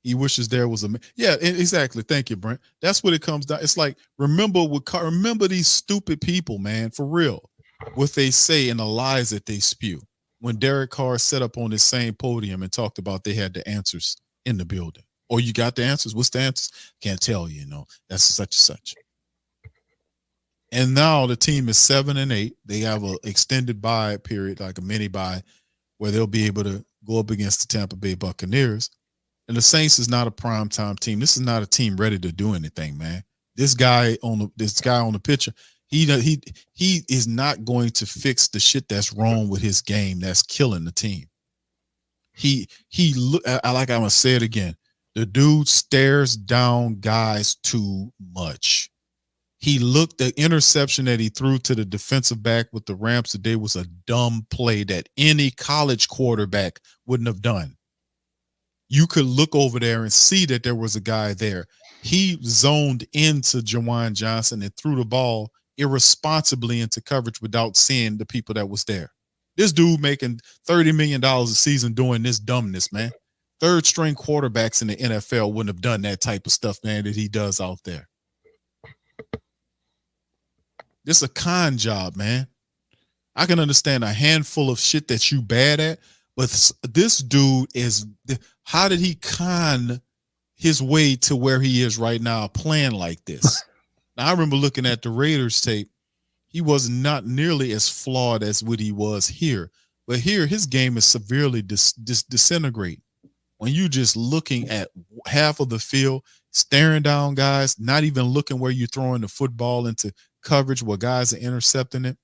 He wishes there was yeah, exactly. Thank you, Brent. That's what it comes down. It's like, remember these stupid people, man, for real, what they say and the lies that they spew. When Derek Carr set up on this same podium and talked about they had the answers in the building. Or you got the answers. What's the answers? Can't tell you, that's such and such. And now the team is 7-8. They have an extended bye period, like a mini bye, where they'll be able to go up against the Tampa Bay Buccaneers. And the Saints is not a primetime team. This is not a team ready to do anything, man. This guy on the picture, he is not going to fix the shit that's wrong with his game that's killing the team. I'm gonna say it again. The dude stares down guys too much. The interception that he threw to the defensive back with the Rams today was a dumb play that any college quarterback wouldn't have done. You could look over there and see that there was a guy there. He zoned into Juwan Johnson and threw the ball irresponsibly into coverage without seeing the people that was there. This dude making $30 million a season doing this dumbness, man. Third string quarterbacks in the NFL wouldn't have done that type of stuff, man, that he does out there. This is a con job, man. I can understand a handful of shit that you bad at, but this dude how did he con his way to where he is right now playing like this? Now, I remember looking at the Raiders tape. He was not nearly as flawed as what he was here. But here, his game is severely disintegrating. When you just looking at half of the field, staring down guys, not even looking where you're throwing the football into coverage where guys are intercepting it.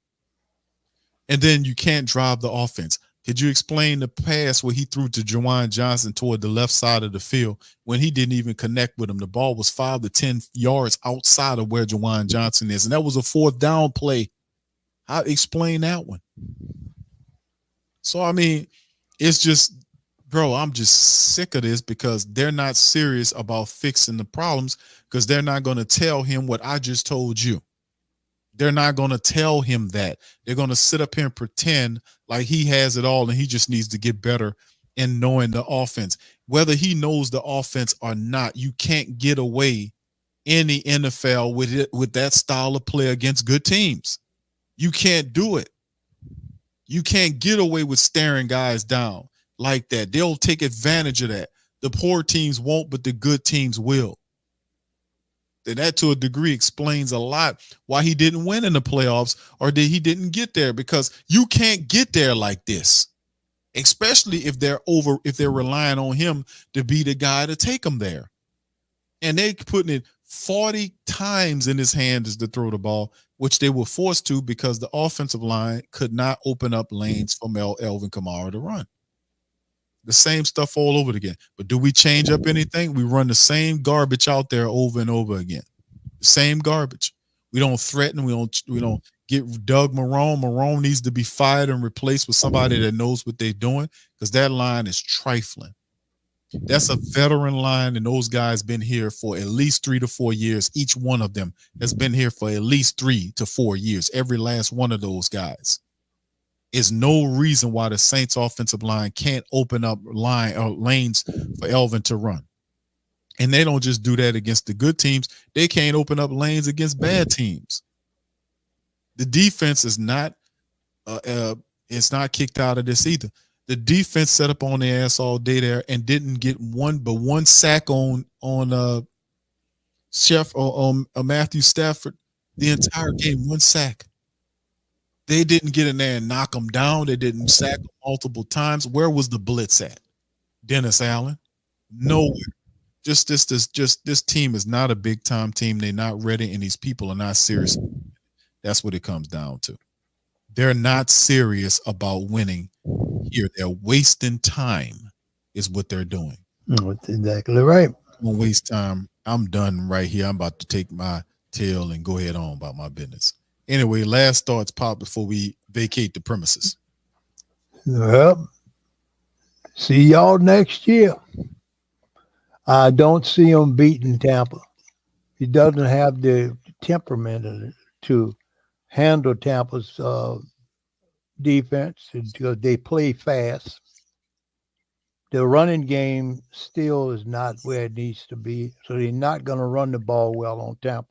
And then you can't drive the offense. Could you explain the pass where he threw to Juwan Johnson toward the left side of the field when he didn't even connect with him? The ball was 5 to 10 yards outside of where Juwan Johnson is. And that was a 4th down play. How explain that one? So, I mean, it's just, bro, I'm just sick of this because they're not serious about fixing the problems because they're not going to tell him what I just told you. They're not going to tell him that. They're going to sit up here and pretend like he has it all and he just needs to get better in knowing the offense. Whether he knows the offense or not, you can't get away in the NFL with that style of play against good teams. You can't do it. You can't get away with staring guys down like that. They'll take advantage of that. The poor teams won't, but the good teams will. And that to a degree explains a lot why he didn't win in the playoffs or that he didn't get there, because you can't get there like this, especially if they're relying on him to be the guy to take them there. And they're putting it 40 times in his hands to throw the ball, which they were forced to because the offensive line could not open up lanes for Elvin Kamara to run. The same stuff all over again. But do we change up anything? We run the same garbage out there over and over again. The same garbage. We don't threaten. We don't get Doug Marrone. Marrone needs to be fired and replaced with somebody that knows what they're doing, because that line is trifling. That's a veteran line, and those guys been here for at least 3 to 4 years. Each one of them has been here for at least 3 to 4 years. Every last one of those guys. Is no reason why the Saints offensive line can't open up lanes for Elvin to run. And they don't just do that against the good teams. They can't open up lanes against bad teams. The defense is not it's not kicked out of this either. The defense set up on their ass all day there and didn't get one sack on Matthew Stafford the entire game. One sack. They didn't get in there and knock them down. They didn't sack them multiple times. Where was the blitz at? Dennis Allen? Nowhere. This team is not a big time team. They're not ready, and these people are not serious. That's what it comes down to. They're not serious about winning here. They're wasting time, is what they're doing. That's exactly right. I'm gonna waste time. I'm done right here. I'm about to take my tail and go ahead on about my business. Anyway, last thoughts, Pop, before we vacate the premises. Well, see y'all next year. I don't see him beating Tampa. He doesn't have the temperament to handle Tampa's defense because they play fast. The running game still is not where it needs to be, so they're not going to run the ball well on Tampa.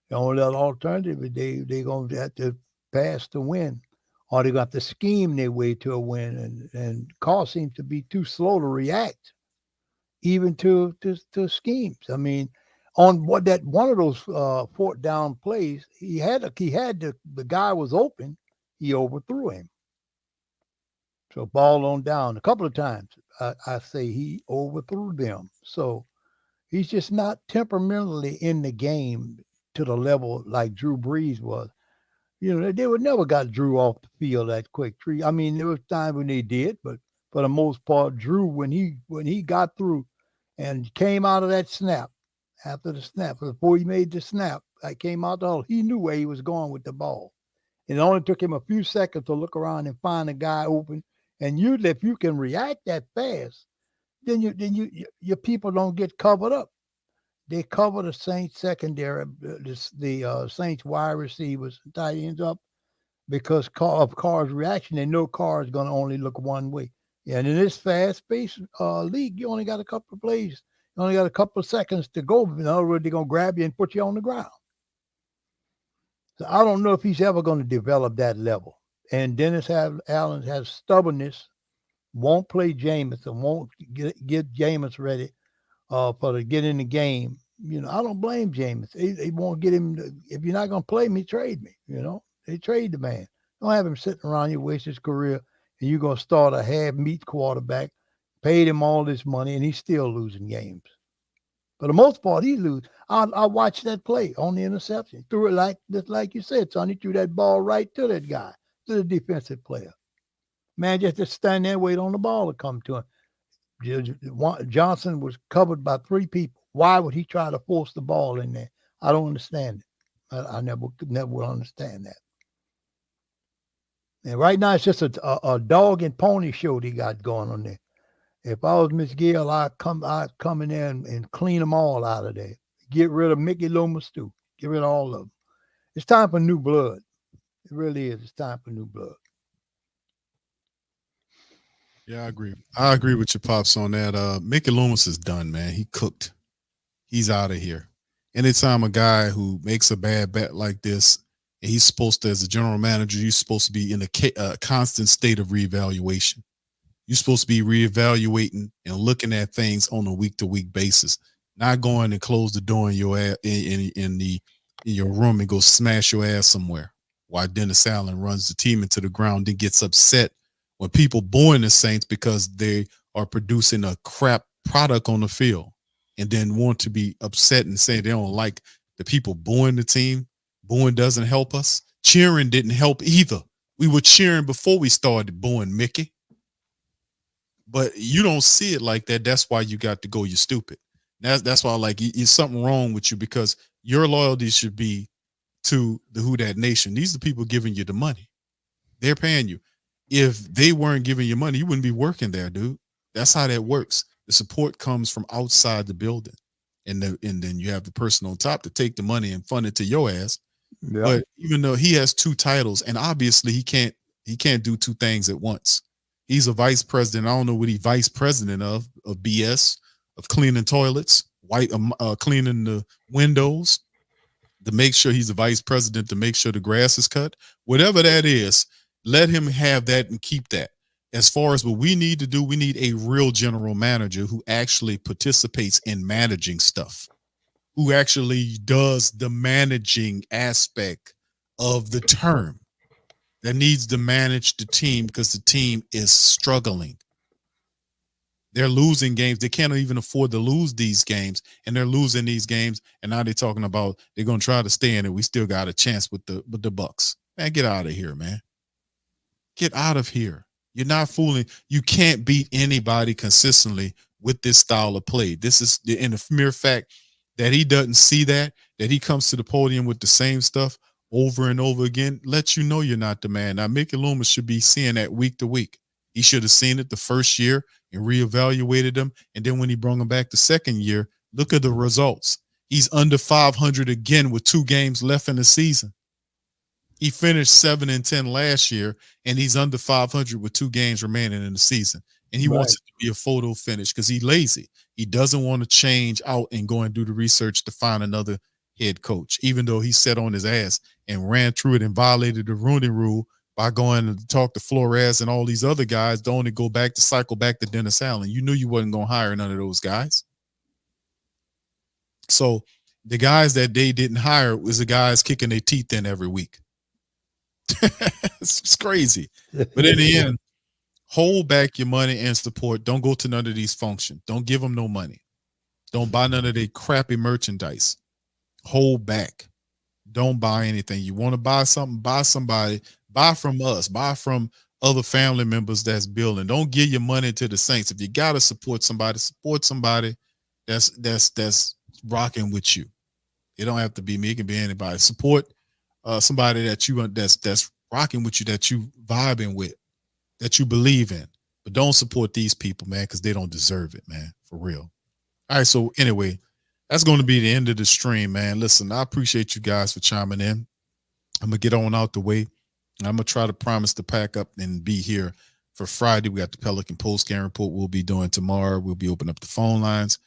The only other alternative is they're going to have to pass to win, or they're going to have to scheme their way to a win. And Carr seems to be too slow to react even to schemes. I mean, on one of those fourth down plays, the guy was open, he overthrew him. So ball on down a couple of times. I say he overthrew them. So he's just not temperamentally in the game to the level like Drew Brees was. You know, they would never got Drew off the field that quick. I mean, there was times when they did, but for the most part, Drew, when he got through and came out of that snap, after the snap, before he made the snap, I came out the hole, he knew where he was going with the ball. It only took him a few seconds to look around and find a guy open. And usually, if you can react that fast, then your people don't get covered up. They cover the Saints secondary, the Saints wide receivers, tight ends up because of Carr's reaction. They know Carr is going to only look one way. And in this fast-paced league, you only got a couple of plays. You only got a couple of seconds to go. In other words, they're going to grab you and put you on the ground. So I don't know if he's ever going to develop that level. And Dennis Allen has stubbornness, won't play Jameis, and won't get Jameis ready to get in the game. You know, I don't blame Jameis. They won't get him. If you're not going to play me, trade me. You know, they trade the man. Don't have him sitting around you, waste his career, and you're going to start a half-meat quarterback, paid him all this money, and he's still losing games. For the most part, he lose. I watched that play on the interception. Threw it just like you said, Sonny, threw that ball right to that guy, to the defensive player. Man, just stand there and wait on the ball to come to him. Johnson was covered by 3 people. Why would he try to force the ball in there? I don't understand it. I never will understand that. And right now, it's just a dog and pony show they got going on there. If I was Miss Gill, I'd come in there and clean them all out of there. Get rid of Mickey Loomis too. Get rid of all of them. It's time for new blood. It really is. It's time for new blood. Yeah, I agree. I agree with your pops on that. Mickey Loomis is done, man. He cooked. He's out of here. Anytime a guy who makes a bad bet like this, and he's supposed to, as a general manager, you're supposed to be in a constant state of reevaluation. You're supposed to be reevaluating and looking at things on a week-to-week basis, not going and close the door in your in your room and go smash your ass somewhere. While Dennis Allen runs the team into the ground and gets upset when people booing the Saints because they are producing a crap product on the field, and then want to be upset and say they don't like the people booing the team. Booing doesn't help us. Cheering didn't help either. We were cheering before we started booing Mickey. But you don't see it like that. That's why you got to go. You're stupid. That's why, like, there's something wrong with you, because your loyalty should be to the Who Dat Nation. These are the people giving you the money. They're paying you. If they weren't giving you money, you wouldn't be working there, dude. That's how that works. The support comes from outside the building, and then you have the person on top to take the money and fund it to your ass. Yep. But even though he has 2 titles, and obviously he can't do 2 things at once. He's a vice president. I don't know what he's vice president of BS, of cleaning toilets, cleaning the windows, to make sure he's a vice president, to make sure the grass is cut. Whatever that is, let him have that and keep that. As far as what we need to do, we need a real general manager who actually participates in managing stuff, who actually does the managing aspect of the term, that needs to manage the team, because the team is struggling. They're losing games. They can't even afford to lose these games, and they're losing these games. And now they're talking about they're going to try to stay in it. We still got a chance with the Bucks. Man, get out of here, man. Get out of here. You're not fooling. You can't beat anybody consistently with this style of play. This is, in the mere fact that he doesn't see that he comes to the podium with the same stuff over and over again, lets you know you're not the man. Now, Mickey Loomis should be seeing that week to week. He should have seen it the first year and reevaluated them. And then when he brought him back the second year, look at the results. He's under 500 again with 2 games left in the season. He finished 7-10 last year, and he's under 500 with 2 games remaining in the season. And he wants it to be a photo finish because he's lazy. He doesn't want to change out and go and do the research to find another head coach, even though he sat on his ass and ran through it and violated the Rooney Rule by going to talk to Flores and all these other guys to only cycle back to Dennis Allen. You knew you wasn't going to hire none of those guys. So the guys that they didn't hire was the guys kicking their teeth in every week. It's crazy. But in the end, hold back your money and support. Don't go to none of these functions. Don't give them no money. Don't buy none of their crappy merchandise. Hold back. Don't buy anything. You want to buy something, buy somebody, buy from us, buy from other family members that's building. Don't give your money to the Saints. If you got to support somebody that's rocking with you. It don't have to be me. It can be anybody. Support somebody that's rocking with you, that you vibing with, that you believe in. But don't support these people, man, because they don't deserve it, man, for real. All right, so anyway, that's going to be the end of the stream, man. Listen, I appreciate you guys for chiming in. I'm going to get on out the way. I'm going to try to promise to pack up and be here for Friday. We got the Pelican postgame report we'll be doing tomorrow. We'll be opening up the phone lines.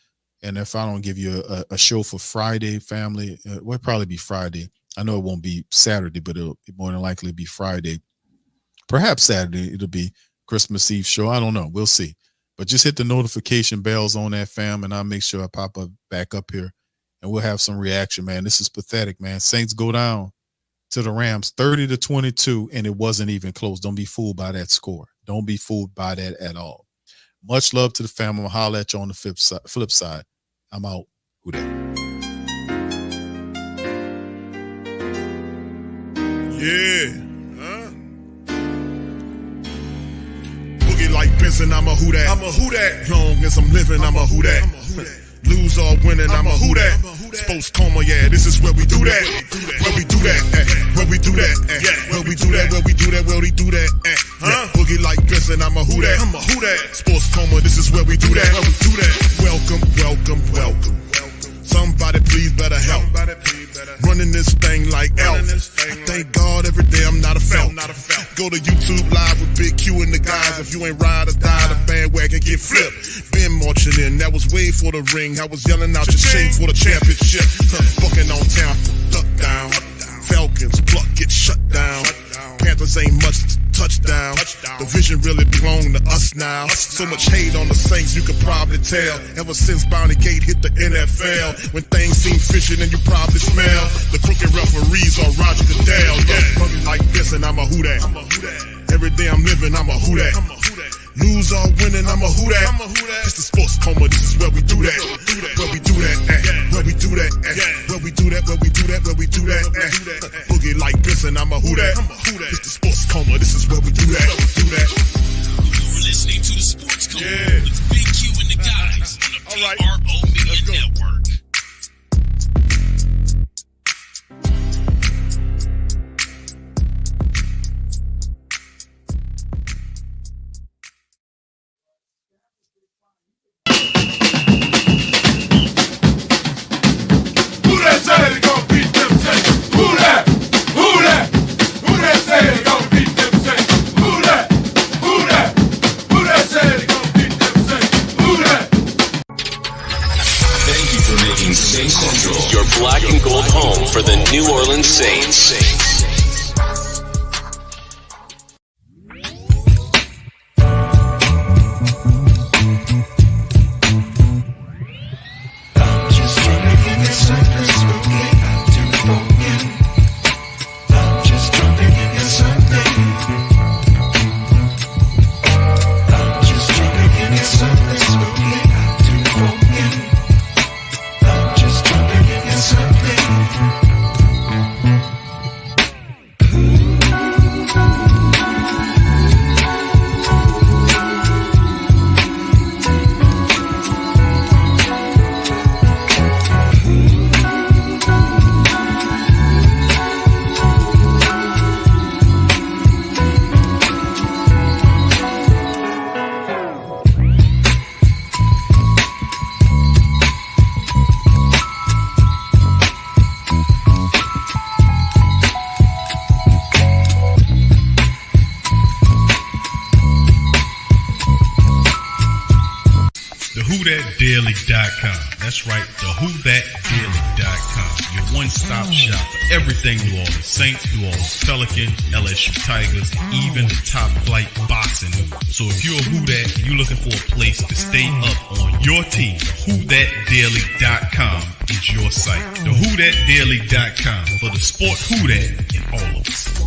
And if I don't give you a show for Friday, family, it will probably be Friday. I know it won't be Saturday, but it'll more than likely be Friday. Perhaps Saturday, it'll be Christmas Eve show. I don't know. We'll see. But just hit the notification bells on that, fam, and I'll make sure I pop up back up here, and we'll have some reaction, man. This is pathetic, man. Saints go down to the Rams 30-22, and it wasn't even close. Don't be fooled by that score. Don't be fooled by that at all. Much love to the family. I'll holler at you on the flip side. I'm out. Who dat? Yeah. Huh? Boogie like Benson, I'm a who dat. I'm a who dat. Long as I'm living, I'm a who dat. Lose or winning, I'm a who dat. Sports coma, yeah, this is where we do that. Where we do that, where we do that, where we do that, where we do that, where we do that, huh? Boogie like Benson, I'm a who dat. I'm a who dat. Sports coma, this is where we do that. Where we do that. Welcome, welcome, welcome. Somebody please better help. Running this thing like Elf. I thank God every day I'm not a felt. Go to YouTube Live with Big Q and the guys. If you ain't ride or die, the bandwagon get flipped. Been marching in, that was way for the ring. I was yelling out your shame for the championship. Fucking on town, duck down. Falcons, pluck, get shut down. Panthers ain't much touchdown. The vision really belong to us now. So much hate on the Saints, you could probably tell. Ever since Bounty Gate hit the NFL, when things seem fishy and you probably smell the crooked referees or Roger Goodell. Fucking like this and I'm a who dat. Every day I'm living, I'm a who dat. Lose or winning, I'm a who dat. It's the sports coma, this is where we do that. Where we do that, where we do that, where we do that, where we do that, where we do that. Boogie like this and I'm a who dat. It's the sports coma, this is where we do that. You're listening to the Sports Coma with Big Q and the guys on the PRO Media Network. Your black and gold home for the New Orleans Saints. TheWhoDatDaily.com. That's right, thewhothatdaily.com. Your one-stop shop for everything New Orleans Saints, New Orleans Pelicans, LSU Tigers, even the top flight boxing news. So if you're a Who Dat and you're looking for a place to stay up on your team, whothatdaily.com is your site. The whothatdaily.com for the sport Who Dat in all of us.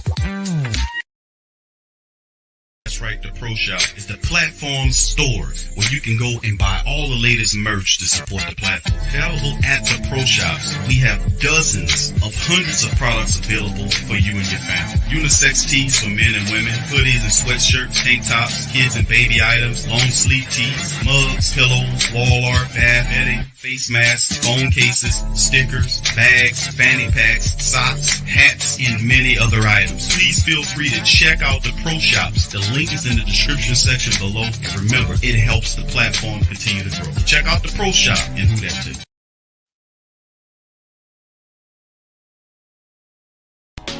That's right, the Pro Shop is the platform store where you can go and buy all the latest merch to support the platform. Available at the Pro Shops, we have dozens of hundreds of products available for you and your family. Unisex tees for men and women, hoodies and sweatshirts, tank tops, kids and baby items, long sleeve tees, mugs, pillows, wall art, bath bedding, face masks, phone cases, stickers, bags, fanny packs, socks, hats, and many other items. Please feel free to check out the Pro Shops. The link is in the description section below. And remember, it helps the platform continue to grow. Check out the Pro Shop and Who Dat too.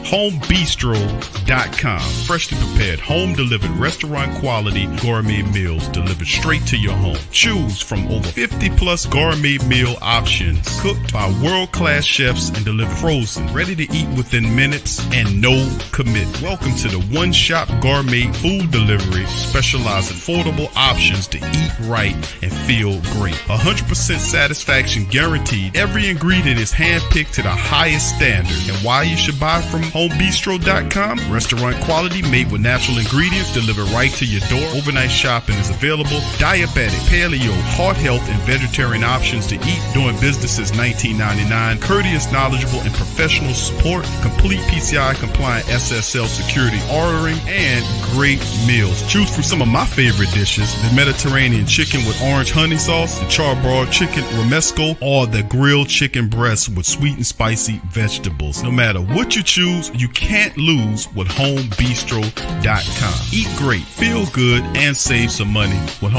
HomeBistro.com. Freshly prepared, home delivered, restaurant quality gourmet meals delivered straight to your home. Choose from over 50 plus gourmet meal options cooked by world-class chefs and delivered frozen, ready to eat within minutes and no commitment. Welcome to the One Shop Gourmet Food Delivery, specialized in affordable options to eat right and feel great. 100% satisfaction guaranteed. Every ingredient is handpicked to the highest standard. And why you should buy from HomeBistro.com? Restaurant quality, made with natural ingredients, delivered right to your door. Overnight shopping is available. Diabetic, paleo, heart health, and vegetarian options to eat. Doing business since 1999. Courteous, knowledgeable, and professional support. Complete PCI compliant SSL security ordering, and great meals. Choose from some of my favorite dishes: the Mediterranean chicken with orange honey sauce, the charbroiled chicken romesco, or the grilled chicken breast with sweet and spicy vegetables. No matter what you choose, you can't lose with HomeBistro.com. Eat great, feel good, and save some money with Home.